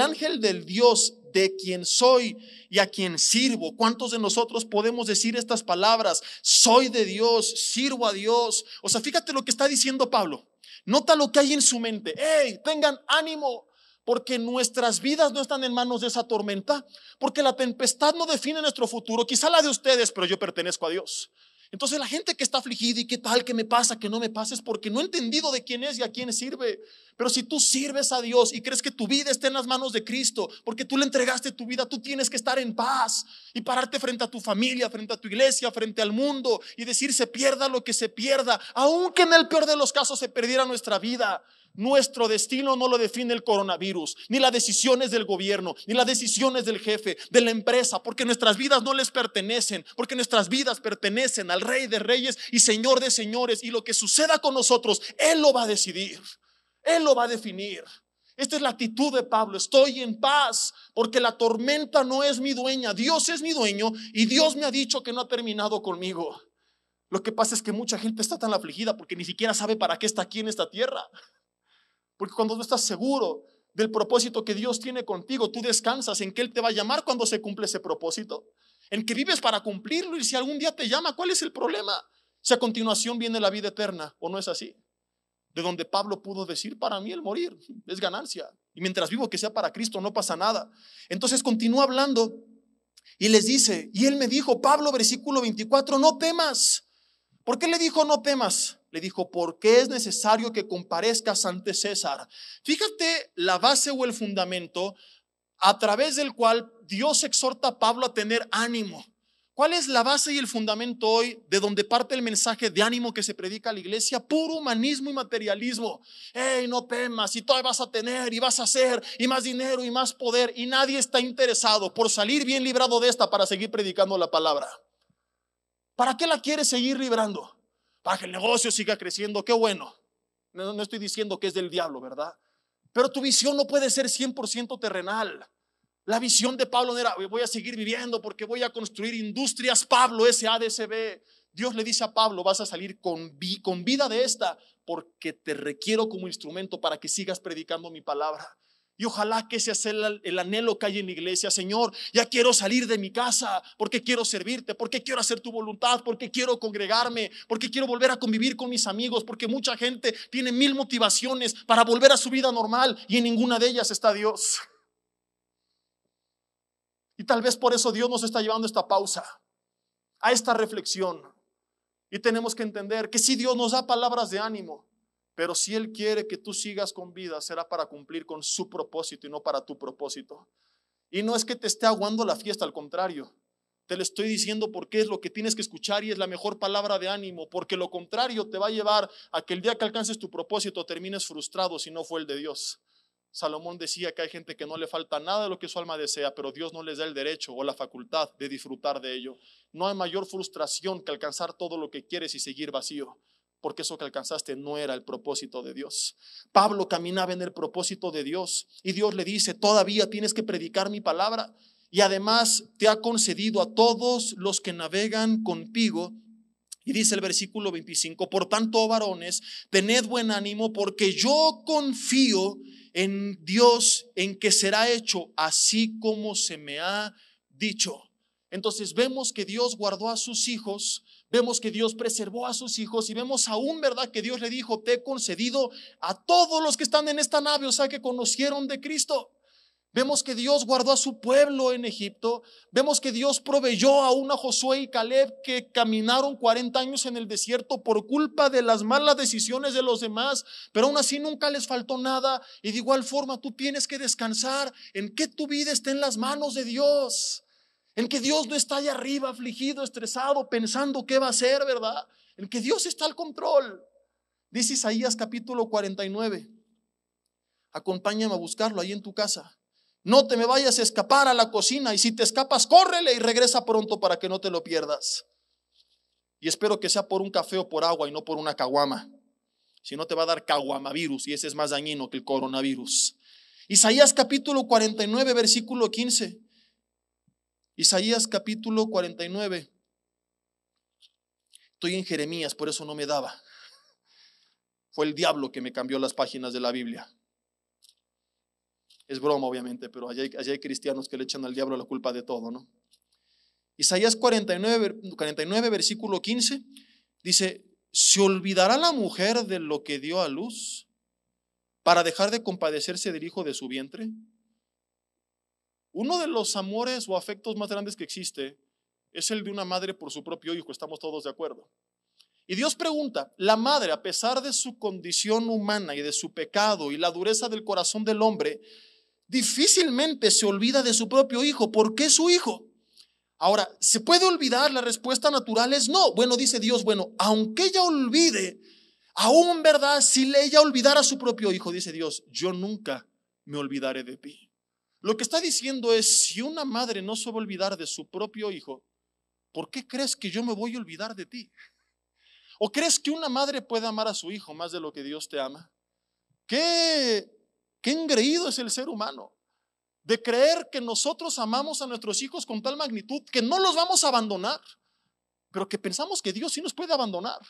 ángel del Dios de quien soy y a quien sirvo. ¿Cuántos de nosotros podemos decir estas palabras? Soy de Dios, sirvo a Dios. O sea, fíjate lo que está diciendo Pablo. Nota lo que hay en su mente. ¡Hey! Tengan ánimo, porque nuestras vidas no están en manos de esa tormenta, porque la tempestad no define nuestro futuro, quizá la de ustedes, pero yo pertenezco a Dios. Entonces la gente que está afligida y qué tal, que me pasa, que no me pasa, es porque no ha entendido de quién es y a quién sirve. Pero si tú sirves a Dios y crees que tu vida está en las manos de Cristo, porque tú le entregaste tu vida, tú tienes que estar en paz y pararte frente a tu familia, frente a tu iglesia, frente al mundo y decir, se pierda lo que se pierda, aunque en el peor de los casos se perdiera nuestra vida. Nuestro destino no lo define el coronavirus, ni las decisiones del gobierno, ni las decisiones del jefe, de la empresa, porque nuestras vidas no les pertenecen, porque nuestras vidas pertenecen al Rey de Reyes y Señor de Señores, y lo que suceda con nosotros, Él lo va a decidir, Él lo va a definir. Esta es la actitud de Pablo, estoy en paz, porque la tormenta no es mi dueña, Dios es mi dueño, y Dios me ha dicho que no ha terminado conmigo. Lo que pasa es que mucha gente está tan afligida porque ni siquiera sabe para qué está aquí en esta tierra. Porque cuando tú estás seguro del propósito que Dios tiene contigo, tú descansas en que Él te va a llamar cuando se cumple ese propósito, en que vives para cumplirlo, y si algún día te llama, ¿cuál es el problema? Si a continuación viene la vida eterna, ¿o no es así? De donde Pablo pudo decir, para mí el morir es ganancia, y mientras vivo que sea para Cristo, no pasa nada. Entonces continúa hablando y les dice, y él me dijo, Pablo, versículo 24, no temas. ¿Por qué le dijo no temas? Le dijo, porque es necesario que comparezcas ante César. Fíjate la base o el fundamento a través del cual Dios exhorta a Pablo a tener ánimo. ¿Cuál es la base y el fundamento hoy de donde parte el mensaje de ánimo que se predica a la iglesia? Puro humanismo y materialismo. Hey, no temas, y todo vas a tener y vas a hacer y más dinero y más poder, y nadie está interesado por salir bien librado de esta para seguir predicando la palabra. ¿Para qué la quieres seguir librando? Para que el negocio siga creciendo, qué bueno. No estoy diciendo que es del diablo, ¿verdad? Pero tu visión no puede ser 100% terrenal. La visión de Pablo no era, voy a seguir viviendo porque voy a construir industrias Pablo SADCB. Dios le dice a Pablo, vas a salir con vida de esta, porque te requiero como instrumento para que sigas predicando mi palabra. Y ojalá que ese sea el anhelo que hay en la iglesia. Señor, ya quiero salir de mi casa porque quiero servirte, porque quiero hacer tu voluntad, porque quiero congregarme, porque quiero volver a convivir con mis amigos, porque mucha gente tiene 1000 motivaciones para volver a su vida normal y en ninguna de ellas está Dios. Y tal vez por eso Dios nos está llevando a esta pausa, a esta reflexión. Y tenemos que entender que si Dios nos da palabras de ánimo, pero si Él quiere que tú sigas con vida, será para cumplir con su propósito y no para tu propósito. Y no es que te esté aguando la fiesta, al contrario. Te lo estoy diciendo porque es lo que tienes que escuchar y es la mejor palabra de ánimo, porque lo contrario te va a llevar a que el día que alcances tu propósito termines frustrado si no fue el de Dios. Salomón decía que hay gente que no le falta nada de lo que su alma desea, pero Dios no les da el derecho o la facultad de disfrutar de ello. No hay mayor frustración que alcanzar todo lo que quieres y seguir vacío, porque eso que alcanzaste no era el propósito de Dios. Pablo caminaba en el propósito de Dios y Dios le dice, todavía tienes que predicar mi palabra, y además te ha concedido a todos los que navegan contigo. Y dice el versículo 25, por tanto, varones, tened buen ánimo, porque yo confío en Dios, en que será hecho así como se me ha dicho. Entonces vemos que Dios guardó a sus hijos, vemos que Dios preservó a sus hijos, y vemos aún, ¿verdad?, que Dios le dijo, te he concedido a todos los que están en esta nave, o sea, que conocieron de Cristo. Vemos que Dios guardó a su pueblo en Egipto. Vemos que Dios proveyó aún a Josué y Caleb, que caminaron 40 años en el desierto por culpa de las malas decisiones de los demás, pero aún así nunca les faltó nada. Y de igual forma tú tienes que descansar en que tu vida esté en las manos de Dios, en que Dios no está allá arriba afligido, estresado, pensando qué va a hacer, ¿verdad? En que Dios está al control. Dice Isaías capítulo 49. Acompáñame a buscarlo ahí en tu casa. No te me vayas a escapar a la cocina, y si te escapas, córrele y regresa pronto para que no te lo pierdas. Y espero que sea por un café o por agua y no por una caguama. Si no te va a dar caguamavirus, y ese es más dañino que el coronavirus. Isaías capítulo 49, versículo 15. Isaías capítulo 49. Estoy en Jeremías, por eso no me daba. Fue el diablo que me cambió las páginas de la Biblia. Es broma, obviamente, pero allá hay cristianos que le echan al diablo la culpa de todo, ¿no? Isaías 49, versículo 15, dice: ¿se olvidará la mujer de lo que dio a luz para dejar de compadecerse del hijo de su vientre? Uno de los amores o afectos más grandes que existe es el de una madre por su propio hijo, estamos todos de acuerdo. Y Dios pregunta, la madre, a pesar de su condición humana y de su pecado y la dureza del corazón del hombre, difícilmente se olvida de su propio hijo. ¿Por qué su hijo? Ahora, ¿se puede olvidar? La respuesta natural es no. Bueno, dice Dios, bueno, aunque ella olvide, aún, ¿verdad? Si ella olvidara a su propio hijo, dice Dios, yo nunca me olvidaré de ti. Lo que está diciendo es, si una madre no se va a olvidar de su propio hijo, ¿por qué crees que yo me voy a olvidar de ti? ¿O crees que una madre puede amar a su hijo más de lo que Dios te ama? ¿Qué engreído es el ser humano de creer que nosotros amamos a nuestros hijos con tal magnitud que no los vamos a abandonar, pero que pensamos que Dios sí nos puede abandonar?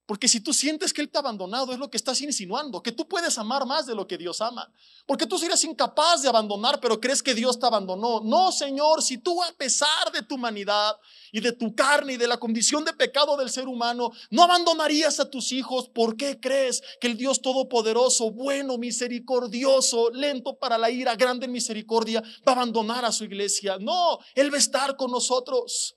Porque si tú sientes que Él te ha abandonado, es lo que estás insinuando, que tú puedes amar más de lo que Dios ama. Porque tú serías incapaz de abandonar, pero crees que Dios te abandonó. No, Señor, si tú, a pesar de tu humanidad y de tu carne y de la condición de pecado del ser humano, no abandonarías a tus hijos, ¿por qué crees que el Dios todopoderoso, bueno, misericordioso, lento para la ira, grande en misericordia, va a abandonar a su iglesia? No, Él va a estar con nosotros.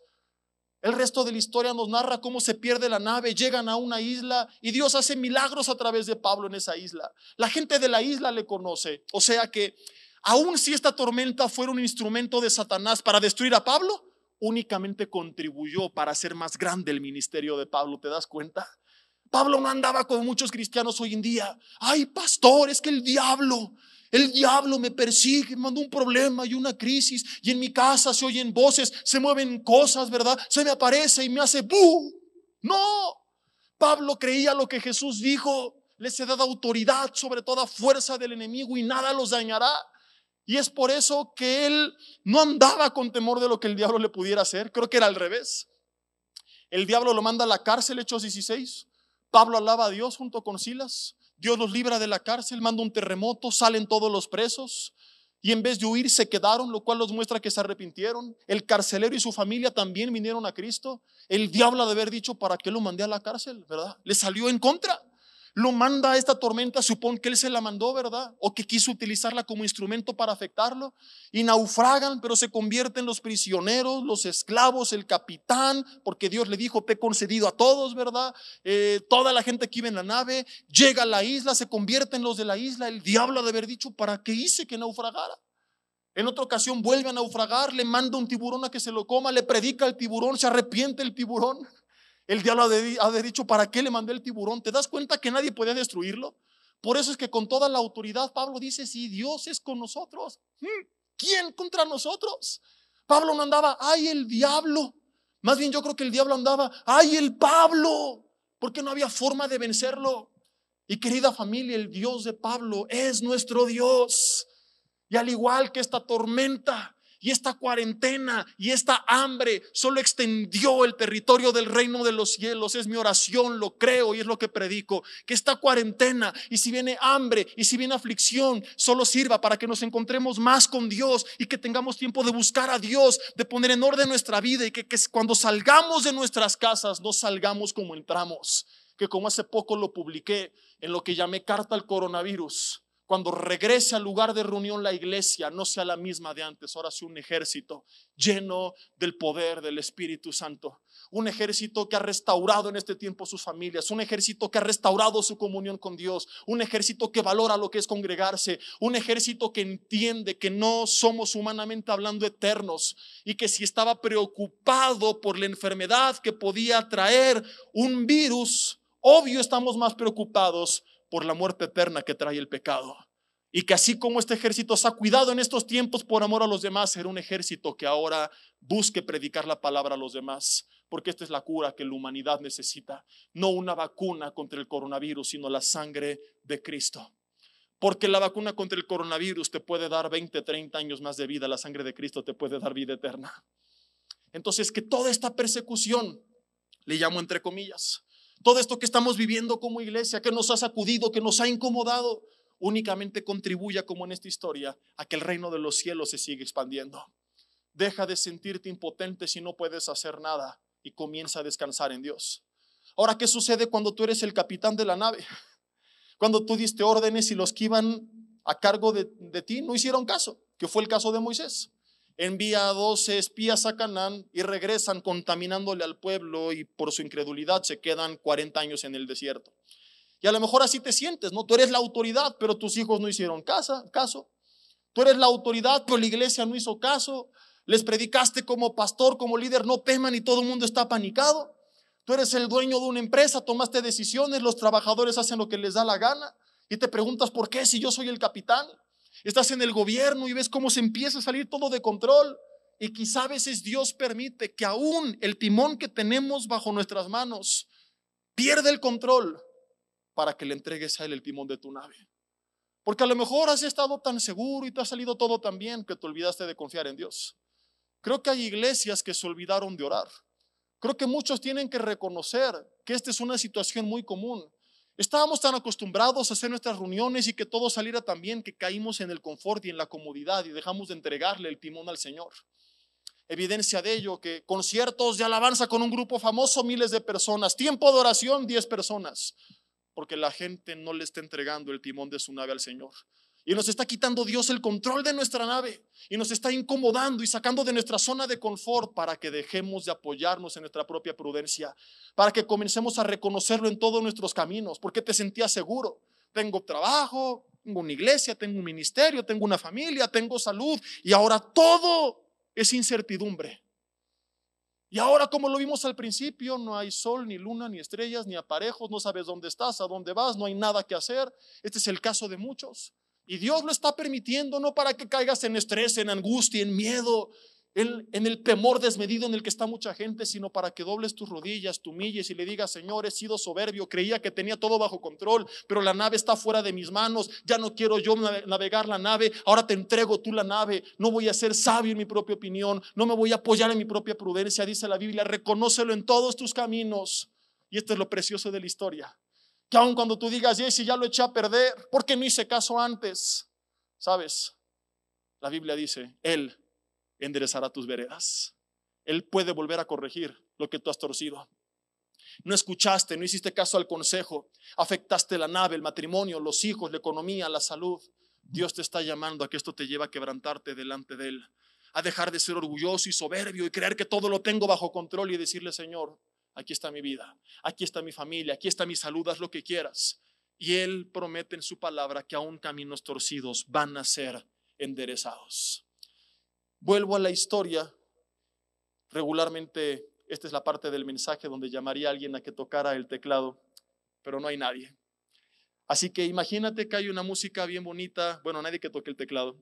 El resto de la historia nos narra cómo se pierde la nave, llegan a una isla y Dios hace milagros a través de Pablo en esa isla. La gente de la isla le conoce. O sea que aun si esta tormenta fuera un instrumento de Satanás para destruir a Pablo, únicamente contribuyó para hacer más grande el ministerio de Pablo. ¿Te das cuenta? Pablo no andaba como muchos cristianos hoy en día. Ay, pastor, es que el diablo me persigue, me mandó un problema y una crisis, y en mi casa se oyen voces, se mueven cosas, ¿verdad? Se me aparece y me hace ¡bu! No, Pablo creía lo que Jesús dijo: les he dado autoridad sobre toda fuerza del enemigo y nada los dañará. Y es por eso que él no andaba con temor de lo que el diablo le pudiera hacer. Creo que era al revés. El diablo lo manda a la cárcel, Hechos 16. Pablo alaba a Dios junto con Silas. Dios los libra de la cárcel, manda un terremoto, salen todos los presos y en vez de huir se quedaron, lo cual nos muestra que se arrepintieron. El carcelero y su familia también vinieron a Cristo. El diablo ha de haber dicho: ¿para qué lo mandé a la cárcel? ¿Verdad? Le salió en contra. Lo manda a esta tormenta, supone que él se la mandó, ¿verdad? O que quiso utilizarla como instrumento para afectarlo. Y naufragan, pero se convierten los prisioneros, los esclavos, el capitán, porque Dios le dijo: te he concedido a todos, ¿verdad? Toda la gente que iba en la nave llega a la isla, se convierten los de la isla. El diablo ha de haber dicho: ¿para qué hice que naufragara? En otra ocasión vuelve a naufragar, le manda un tiburón a que se lo coma, le predica al tiburón, se arrepiente el tiburón. El diablo ha de dicho: ¿para qué le mandé el tiburón? ¿Te das cuenta que nadie podía destruirlo? Por eso es que con toda la autoridad Pablo dice: si Dios es con nosotros, ¿quién contra nosotros? Pablo no andaba: ay, el diablo. Más bien yo creo que el diablo andaba: ay, el Pablo, porque no había forma de vencerlo. Y querida familia, el Dios de Pablo es nuestro Dios. Y al igual que esta tormenta y esta cuarentena y esta hambre solo extendió el territorio del reino de los cielos, es mi oración, lo creo y es lo que predico, que esta cuarentena, y si viene hambre y si viene aflicción, solo sirva para que nos encontremos más con Dios y que tengamos tiempo de buscar a Dios, de poner en orden nuestra vida, y que cuando salgamos de nuestras casas no salgamos como entramos. Que como hace poco lo publiqué en lo que llamé carta al coronavirus, cuando regrese al lugar de reunión la iglesia, no sea la misma de antes. Ahora sea un ejército lleno del poder del Espíritu Santo. Un ejército que ha restaurado en este tiempo sus familias. Un ejército que ha restaurado su comunión con Dios. Un ejército que valora lo que es congregarse. Un ejército que entiende que no somos humanamente hablando eternos. Y que si estaba preocupado por la enfermedad que podía traer un virus, obvio estamos más preocupados por la muerte eterna que trae el pecado. Y que así como este ejército se ha cuidado en estos tiempos por amor a los demás, será un ejército que ahora busque predicar la palabra a los demás. Porque esta es la cura que la humanidad necesita. No una vacuna contra el coronavirus, sino la sangre de Cristo. Porque la vacuna contra el coronavirus te puede dar 20, 30 años más de vida. La sangre de Cristo te puede dar vida eterna. Entonces, que toda esta persecución, le llamo entre comillas, todo esto que estamos viviendo como iglesia, que nos ha sacudido, que nos ha incomodado, únicamente contribuya, como en esta historia, a que el reino de los cielos se siga expandiendo. Deja de sentirte impotente si no puedes hacer nada y comienza a descansar en Dios. Ahora, ¿qué sucede cuando tú eres el capitán de la nave? Cuando tú diste órdenes y los que iban a cargo de ti no hicieron caso, que fue el caso de Moisés. Envía a 12 espías a Canaán y regresan contaminándole al pueblo, y por su incredulidad se quedan 40 años en el desierto. Y a lo mejor así te sientes, ¿no? Tú eres la autoridad, pero tus hijos no hicieron caso. Tú eres la autoridad, pero la iglesia no hizo caso. Les predicaste como pastor, como líder, no teman, y todo el mundo está apanicado. Tú eres el dueño de una empresa, tomaste decisiones, los trabajadores hacen lo que les da la gana y te preguntas por qué si yo soy el capitán. Estás en el gobierno y ves cómo se empieza a salir todo de control, y quizá a veces Dios permite que aún el timón que tenemos bajo nuestras manos pierda el control para que le entregues a Él el timón de tu nave. Porque a lo mejor has estado tan seguro y te ha salido todo tan bien que te olvidaste de confiar en Dios. Creo que hay iglesias que se olvidaron de orar. Creo que muchos tienen que reconocer que esta es una situación muy común. Estábamos tan acostumbrados a hacer nuestras reuniones y que todo saliera tan bien, que caímos en el confort y en la comodidad y dejamos de entregarle el timón al Señor. Evidencia de ello, que conciertos de alabanza con un grupo famoso, miles de personas. Tiempo de oración, 10 personas. Porque la gente no le está entregando el timón de su nave al Señor. Y nos está quitando Dios el control de nuestra nave, y nos está incomodando y sacando de nuestra zona de confort para que dejemos de apoyarnos en nuestra propia prudencia, para que comencemos a reconocerlo en todos nuestros caminos. Porque te sentías seguro. Tengo trabajo, tengo una iglesia, tengo un ministerio, tengo una familia, tengo salud, y ahora todo es incertidumbre. Y ahora, como lo vimos al principio, no hay sol, ni luna, ni estrellas, ni aparejos, no sabes dónde estás, a dónde vas, no hay nada que hacer. Este es el caso de muchos. Y Dios lo está permitiendo no para que caigas en estrés, en angustia, en miedo, en el temor desmedido en el que está mucha gente, sino para que dobles tus rodillas, te humilles y le digas: Señor, he sido soberbio, creía que tenía todo bajo control, pero la nave está fuera de mis manos, ya no quiero yo navegar la nave, ahora te entrego tú la nave. No voy a ser sabio en mi propia opinión, no me voy a apoyar en mi propia prudencia, dice la Biblia. Reconócelo en todos tus caminos. Y esto es lo precioso de la historia, que aun cuando tú digas: si ya lo eché a perder, ¿por qué no hice caso antes? ¿Sabes? La Biblia dice: Él enderezará tus veredas. Él puede volver a corregir lo que tú has torcido. No escuchaste, no hiciste caso al consejo, afectaste la nave, el matrimonio, los hijos, la economía, la salud. Dios te está llamando a que esto te lleve a quebrantarte delante de Él, a dejar de ser orgulloso y soberbio y creer que todo lo tengo bajo control, y decirle: Señor, aquí está mi vida, aquí está mi familia, aquí está mi salud, haz lo que quieras. Y Él promete en su palabra que aún caminos torcidos van a ser enderezados. Vuelvo a la historia. Regularmente esta es la parte del mensaje donde llamaría a alguien a que tocara el teclado, pero no hay nadie. Así que imagínate que hay una música bien bonita, bueno, nadie que toque el teclado.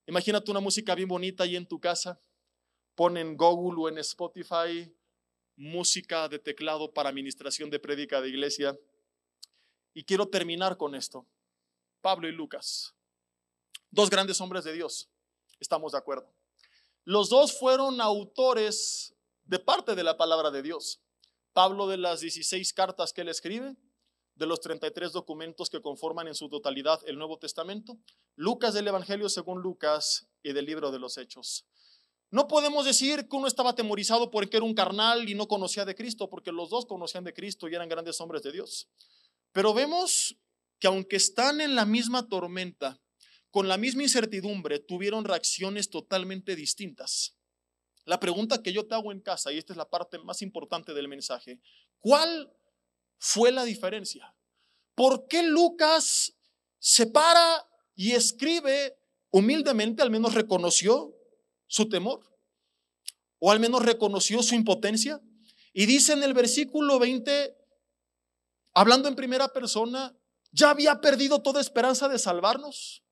Imagínate una música bien bonita ahí en tu casa. Pon en Google o en Spotify música de teclado para administración de prédica de iglesia. Y quiero terminar con esto. Pablo y Lucas, dos grandes hombres de Dios, estamos de acuerdo. Los dos fueron autores de parte de la palabra de Dios. Pablo, de las 16 cartas que él escribe, de los 33 documentos que conforman en su totalidad el Nuevo Testamento. Lucas, del Evangelio según Lucas, y del libro de los Hechos. No podemos decir que uno estaba atemorizado porque era un carnal y no conocía de Cristo, porque los dos conocían de Cristo y eran grandes hombres de Dios. Pero vemos que aunque están en la misma tormenta, con la misma incertidumbre, tuvieron reacciones totalmente distintas. La pregunta que yo te hago en casa, y esta es la parte más importante del mensaje: ¿cuál fue la diferencia? ¿Por qué Lucas se para y escribe humildemente? Al menos reconoció su temor, o al menos reconoció su impotencia, y dice en el versículo 20, hablando en primera persona: ya había perdido toda esperanza de salvarnos.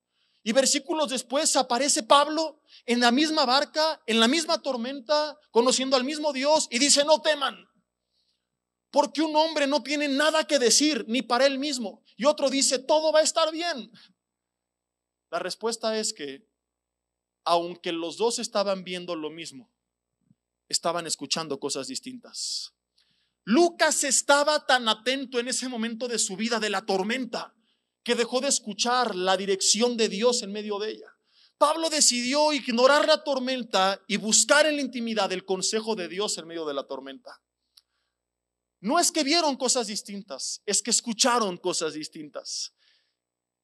Y versículos después aparece Pablo en la misma barca, en la misma tormenta, conociendo al mismo Dios, y dice: no teman, porque un hombre no tiene nada que decir ni para él mismo, y otro dice: todo va a estar bien. La respuesta es que, aunque los dos estaban viendo lo mismo, estaban escuchando cosas distintas. Lucas estaba tan atento en ese momento de su vida, de la tormenta, que dejó de escuchar la dirección de Dios en medio de ella. Pablo decidió ignorar la tormenta y buscar en la intimidad el consejo de Dios en medio de la tormenta. No es que vieron cosas distintas, es que escucharon cosas distintas.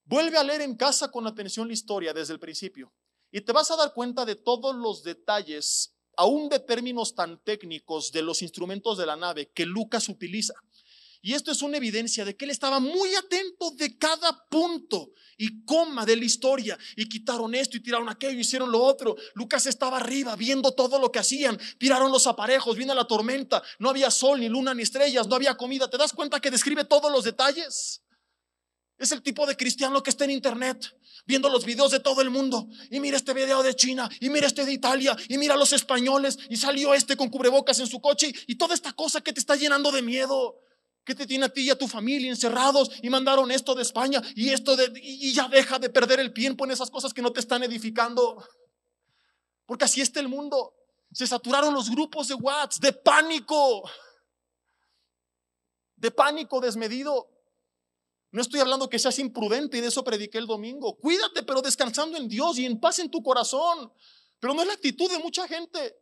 Vuelve a leer en casa con atención la historia desde el principio y te vas a dar cuenta de todos los detalles, aún de términos tan técnicos, de los instrumentos de la nave que Lucas utiliza. Y esto es una evidencia de que él estaba muy atento de cada punto y coma de la historia. Y quitaron esto y tiraron aquello, hicieron lo otro. Lucas estaba arriba viendo todo lo que hacían. Tiraron los aparejos, viene la tormenta. No había sol, ni luna, ni estrellas, no había comida. ¿Te das cuenta que describe todos los detalles? Es el tipo de cristiano que está en internet viendo los videos de todo el mundo. Y mira este video de China, y mira este de Italia, y mira los españoles, y salió este con cubrebocas en su coche, y toda esta cosa que te está llenando de miedo, que te tiene a ti y a tu familia encerrados, y mandaron esto de España y esto y ya deja de perder el tiempo en esas cosas que no te están edificando, porque así está el mundo. Se saturaron los grupos de WhatsApp de pánico desmedido. No estoy hablando que seas imprudente, y de eso prediqué el domingo. Cuídate, pero descansando en Dios y en paz en tu corazón. Pero no es la actitud de mucha gente.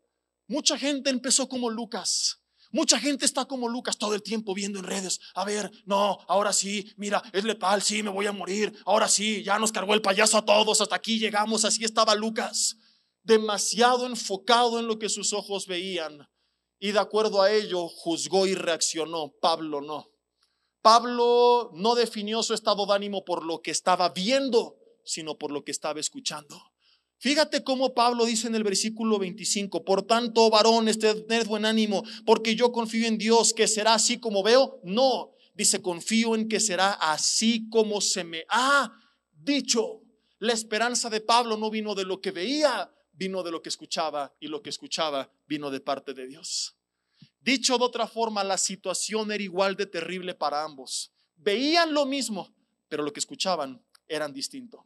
Mucha gente empezó como Lucas. Mucha gente está como Lucas todo el tiempo viendo en redes: a ver, no, ahora sí, mira, es letal, sí, me voy a morir. Ahora sí, ya nos cargó el payaso a todos, hasta aquí llegamos. Así estaba Lucas, demasiado enfocado en lo que sus ojos veían, y de acuerdo a ello juzgó y reaccionó. Pablo no. Pablo no definió su estado de ánimo por lo que estaba viendo, sino por lo que estaba escuchando. Fíjate cómo Pablo dice en el versículo 25: por tanto, varones, tened buen ánimo, porque yo confío en Dios, que será así como veo. No, dice: confío en que será así como se me ha dicho. La esperanza de Pablo no vino de lo que veía, vino de lo que escuchaba, y lo que escuchaba vino de parte de Dios. Dicho de otra forma, la situación era igual de terrible para ambos. Veían lo mismo, pero lo que escuchaban eran distinto.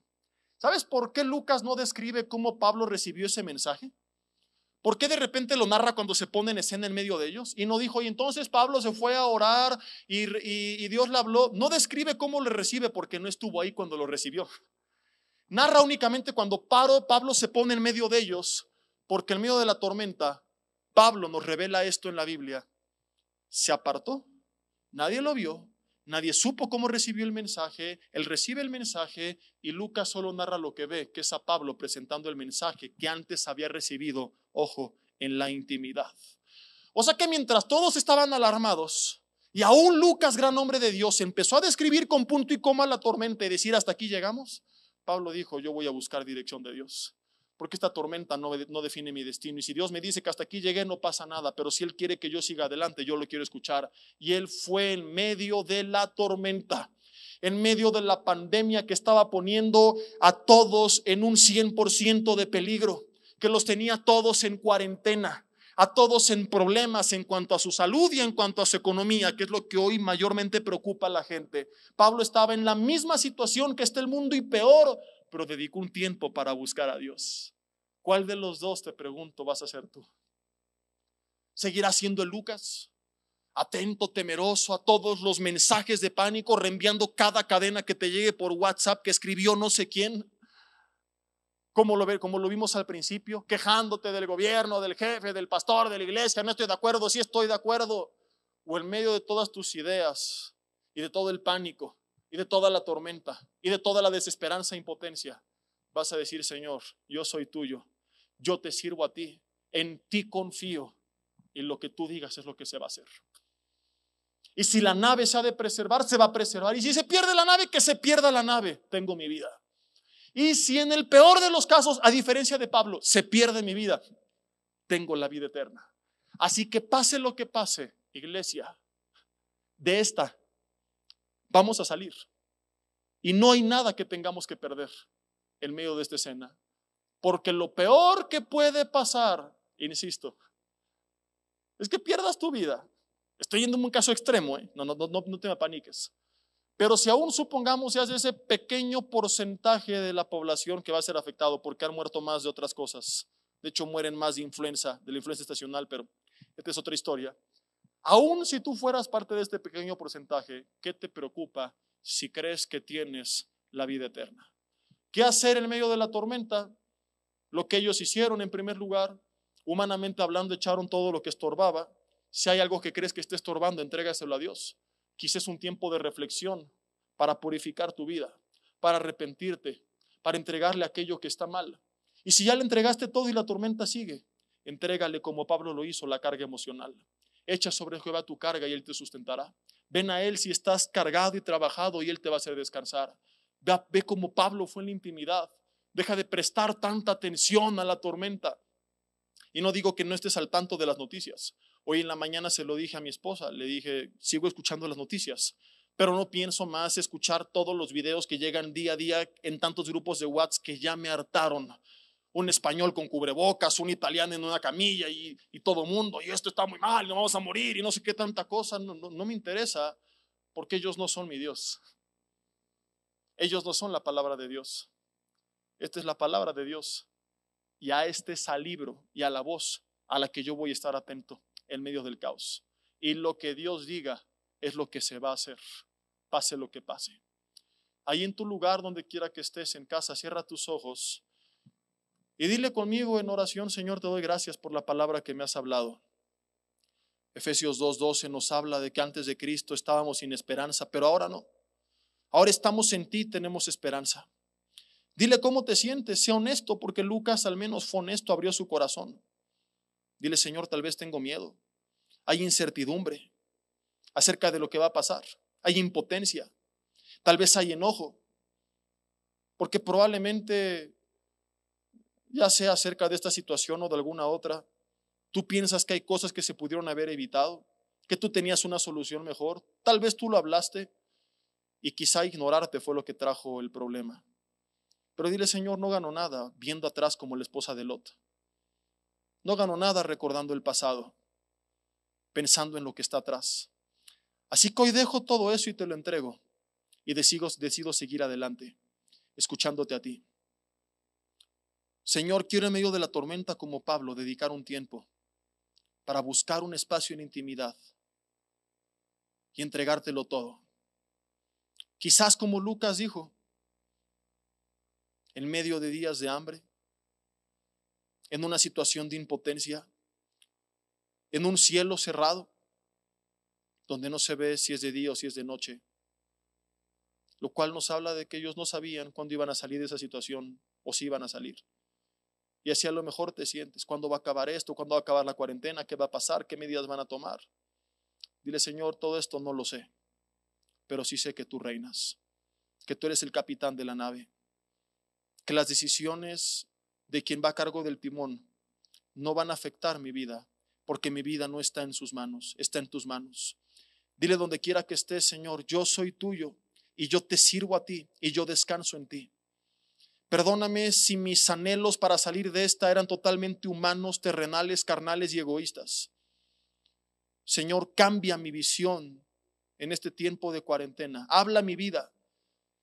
¿Sabes por qué Lucas no describe cómo Pablo recibió ese mensaje? ¿Por qué de repente lo narra cuando se pone en escena en medio de ellos? Y no dijo: y entonces Pablo se fue a orar y Dios le habló. No describe cómo lo recibe, porque no estuvo ahí cuando lo recibió. Narra únicamente cuando Pablo se pone en medio de ellos, porque en medio de la tormenta, Pablo nos revela esto en la Biblia: se apartó, nadie lo vio, nadie supo cómo recibió el mensaje. Él recibe el mensaje y Lucas solo narra lo que ve, que es a Pablo presentando el mensaje que antes había recibido, ojo, en la intimidad. O sea que mientras todos estaban alarmados, y aún Lucas, gran hombre de Dios, empezó a describir con punto y coma la tormenta y decir: hasta aquí llegamos, Pablo dijo: yo voy a buscar dirección de Dios, porque esta tormenta no define mi destino. Y si Dios me dice que hasta aquí llegué, no pasa nada, pero si Él quiere que yo siga adelante, yo lo quiero escuchar. Y él fue en medio de la tormenta, en medio de la pandemia que estaba poniendo a todos en un 100% de peligro, que los tenía todos en cuarentena, a todos en problemas en cuanto a su salud y en cuanto a su economía, que es lo que hoy mayormente preocupa a la gente. Pablo estaba en la misma situación que está el mundo y peor, pero dedicó un tiempo para buscar a Dios. ¿Cuál de los dos, te pregunto, vas a ser tú? ¿Seguirás siendo el Lucas, atento, temeroso a todos los mensajes de pánico, reenviando cada cadena que te llegue por WhatsApp que escribió no sé quién, como lo vimos al principio, quejándote del gobierno, del jefe, del pastor, de la iglesia? No estoy de acuerdo, sí estoy de acuerdo. O en medio de todas tus ideas y de todo el pánico y de toda la tormenta y de toda la desesperanza e impotencia, vas a decir: Señor, yo soy tuyo, yo te sirvo a ti, en ti confío, y lo que tú digas es lo que se va a hacer. Y si la nave se ha de preservar, se va a preservar. Y si se pierde la nave, que se pierda la nave, tengo mi vida. Y si en el peor de los casos, a diferencia de Pablo, se pierde mi vida, tengo la vida eterna. Así que pase lo que pase, iglesia, de esta vamos a salir. Y no hay nada que tengamos que perder en medio de esta escena. Porque lo peor que puede pasar, insisto, es que pierdas tu vida. Estoy yendo en un caso extremo, no te me paniques. Pero si aún supongamos ya ese pequeño porcentaje de la población que va a ser afectado, porque han muerto más de otras cosas. De hecho, mueren más de la influenza estacional, pero esta es otra historia. Aún si tú fueras parte de este pequeño porcentaje, ¿qué te preocupa si crees que tienes la vida eterna? ¿Qué hacer en medio de la tormenta? Lo que ellos hicieron en primer lugar, humanamente hablando, echaron todo lo que estorbaba. Si hay algo que crees que esté estorbando, entrégaselo a Dios. Quizás es un tiempo de reflexión para purificar tu vida, para arrepentirte, para entregarle aquello que está mal. Y si ya le entregaste todo y la tormenta sigue, entrégale, como Pablo lo hizo, la carga emocional. Echa sobre Jehová tu carga y Él te sustentará. Ven a Él si estás cargado y trabajado y Él te va a hacer descansar. Ve como Pablo fue en la intimidad. Deja de prestar tanta atención a la tormenta. Y no digo que no estés al tanto de las noticias. Hoy en la mañana se lo dije a mi esposa. Le dije: sigo escuchando las noticias, pero no pienso más escuchar todos los videos que llegan día a día en tantos grupos de WhatsApp que ya me hartaron. Un español con cubrebocas, un italiano en una camilla y todo mundo, y esto está muy mal, nos vamos a morir y no sé qué tanta cosa. No me interesa, porque ellos no son mi Dios. Ellos no son la palabra de Dios. Esta es la palabra de Dios, y a este es al libro y a la voz a la que yo voy a estar atento en medio del caos. Y lo que Dios diga es lo que se va a hacer, pase lo que pase. Ahí en tu lugar, donde quiera que estés, en casa, cierra tus ojos y dile conmigo en oración: Señor, te doy gracias por la palabra que me has hablado. Efesios 2:12 nos habla de que antes de Cristo estábamos sin esperanza, pero ahora no. Ahora estamos en ti, tenemos esperanza. Dile cómo te sientes, sea honesto, porque Lucas al menos fue honesto, abrió su corazón. Dile: Señor, tal vez tengo miedo, hay incertidumbre acerca de lo que va a pasar, hay impotencia, tal vez hay enojo, porque probablemente, ya sea acerca de esta situación o de alguna otra, tú piensas que hay cosas que se pudieron haber evitado, que tú tenías una solución mejor. Tal vez tú lo hablaste y quizá ignorarte fue lo que trajo el problema. Pero dile: Señor, no gano nada viendo atrás como la esposa de Lot. No gano nada recordando el pasado, pensando en lo que está atrás. Así que hoy dejo todo eso y te lo entrego, y decido seguir adelante, escuchándote a ti. Señor, quiero en medio de la tormenta, como Pablo, dedicar un tiempo para buscar un espacio en intimidad y entregártelo todo. Quizás como Lucas dijo, en medio de días de hambre, en una situación de impotencia, en un cielo cerrado, donde no se ve si es de día o si es de noche, lo cual nos habla de que ellos no sabían cuándo iban a salir de esa situación o si iban a salir. Y así a lo mejor te sientes: ¿cuándo va a acabar esto? ¿Cuándo va a acabar la cuarentena? ¿Qué va a pasar? ¿Qué medidas van a tomar? Dile: Señor, todo esto no lo sé, pero sí sé que tú reinas, que tú eres el capitán de la nave, que las decisiones de quien va a cargo del timón no van a afectar mi vida, porque mi vida no está en sus manos, está en tus manos. Dile: donde quiera que estés, Señor, yo soy tuyo y yo te sirvo a ti y yo descanso en ti. Perdóname si mis anhelos para salir de esta eran totalmente humanos, terrenales, carnales y egoístas. Señor, cambia mi visión en este tiempo de cuarentena. Habla mi vida,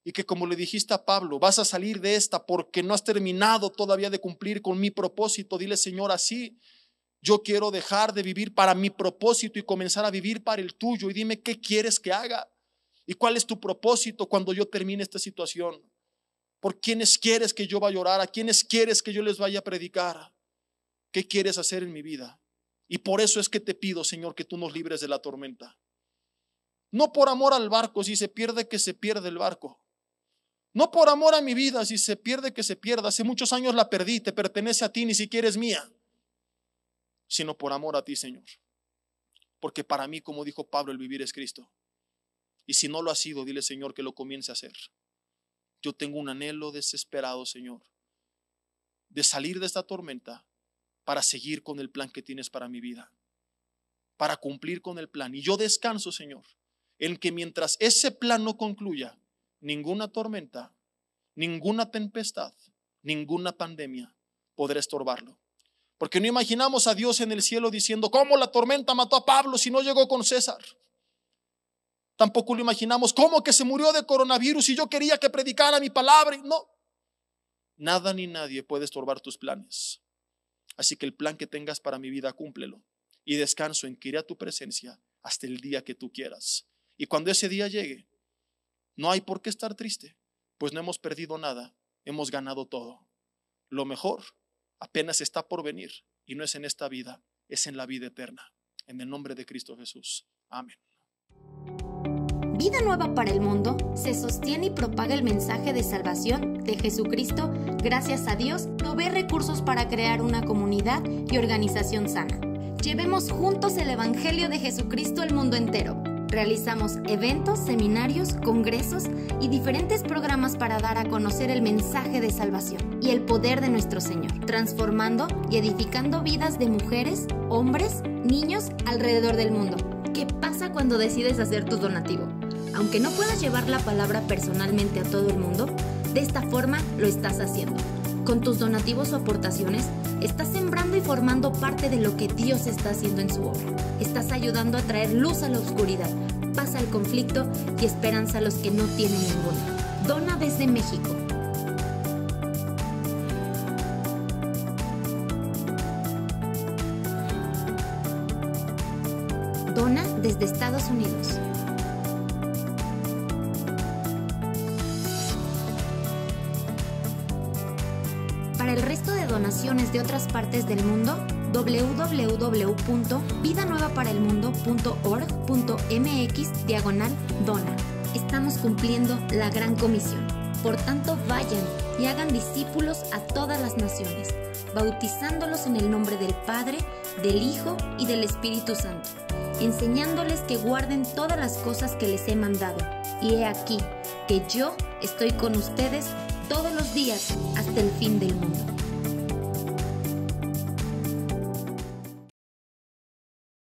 y que, como le dijiste a Pablo, vas a salir de esta porque no has terminado todavía de cumplir con mi propósito. Dile: Señor, así yo quiero dejar de vivir para mi propósito y comenzar a vivir para el tuyo. Y dime qué quieres que haga y cuál es tu propósito cuando yo termine esta situación. ¿Por quiénes quieres que yo vaya a orar? ¿A quiénes quieres que yo les vaya a predicar? ¿Qué quieres hacer en mi vida? Y por eso es que te pido, Señor, que tú nos libres de la tormenta. No por amor al barco, si se pierde, que se pierde el barco. No por amor a mi vida, si se pierde, que se pierda. Hace muchos años la perdí, te pertenece a ti, ni siquiera es mía. Sino por amor a ti, Señor. Porque para mí, como dijo Pablo, el vivir es Cristo. Y si no lo ha sido, dile, Señor, que lo comience a hacer. Yo tengo un anhelo desesperado, Señor, de salir de esta tormenta para seguir con el plan que tienes para mi vida, para cumplir con el plan. Y yo descanso, Señor, en que mientras ese plan no concluya, ninguna tormenta, ninguna tempestad, ninguna pandemia podrá estorbarlo. Porque no imaginamos a Dios en el cielo diciendo, ¿cómo la tormenta mató a Pablo si no llegó con César? Tampoco lo imaginamos, ¿cómo que se murió de coronavirus y yo quería que predicara mi palabra? No, nada ni nadie puede estorbar tus planes. Así que el plan que tengas para mi vida, cúmplelo. Y descanso en que iré a tu presencia hasta el día que tú quieras. Y cuando ese día llegue, no hay por qué estar triste, pues no hemos perdido nada, hemos ganado todo. Lo mejor apenas está por venir, y no es en esta vida, es en la vida eterna. En el nombre de Cristo Jesús. Amén. Vida Nueva para el Mundo se sostiene y propaga el mensaje de salvación de Jesucristo. Gracias a Dios, provee recursos para crear una comunidad y organización sana. Llevemos juntos el Evangelio de Jesucristo al mundo entero. Realizamos eventos, seminarios, congresos y diferentes programas para dar a conocer el mensaje de salvación y el poder de nuestro Señor, transformando y edificando vidas de mujeres, hombres, niños alrededor del mundo. ¿Qué pasa cuando decides hacer tu donativo? Aunque no puedas llevar la palabra personalmente a todo el mundo, de esta forma lo estás haciendo. Con tus donativos o aportaciones, estás sembrando y formando parte de lo que Dios está haciendo en su obra. Estás ayudando a traer luz a la oscuridad, paz al conflicto y esperanza a los que no tienen ninguna. Dona desde México. Dona desde Estados Unidos. Para el resto de donaciones de otras partes del mundo, www.vidanuevaparelmundo.org.mx/dona. Estamos cumpliendo la gran comisión. Por tanto, vayan y hagan discípulos a todas las naciones, bautizándolos en el nombre del Padre, del Hijo y del Espíritu Santo, enseñándoles que guarden todas las cosas que les he mandado. Y he aquí que yo estoy con ustedes todos los días hasta el fin del mundo.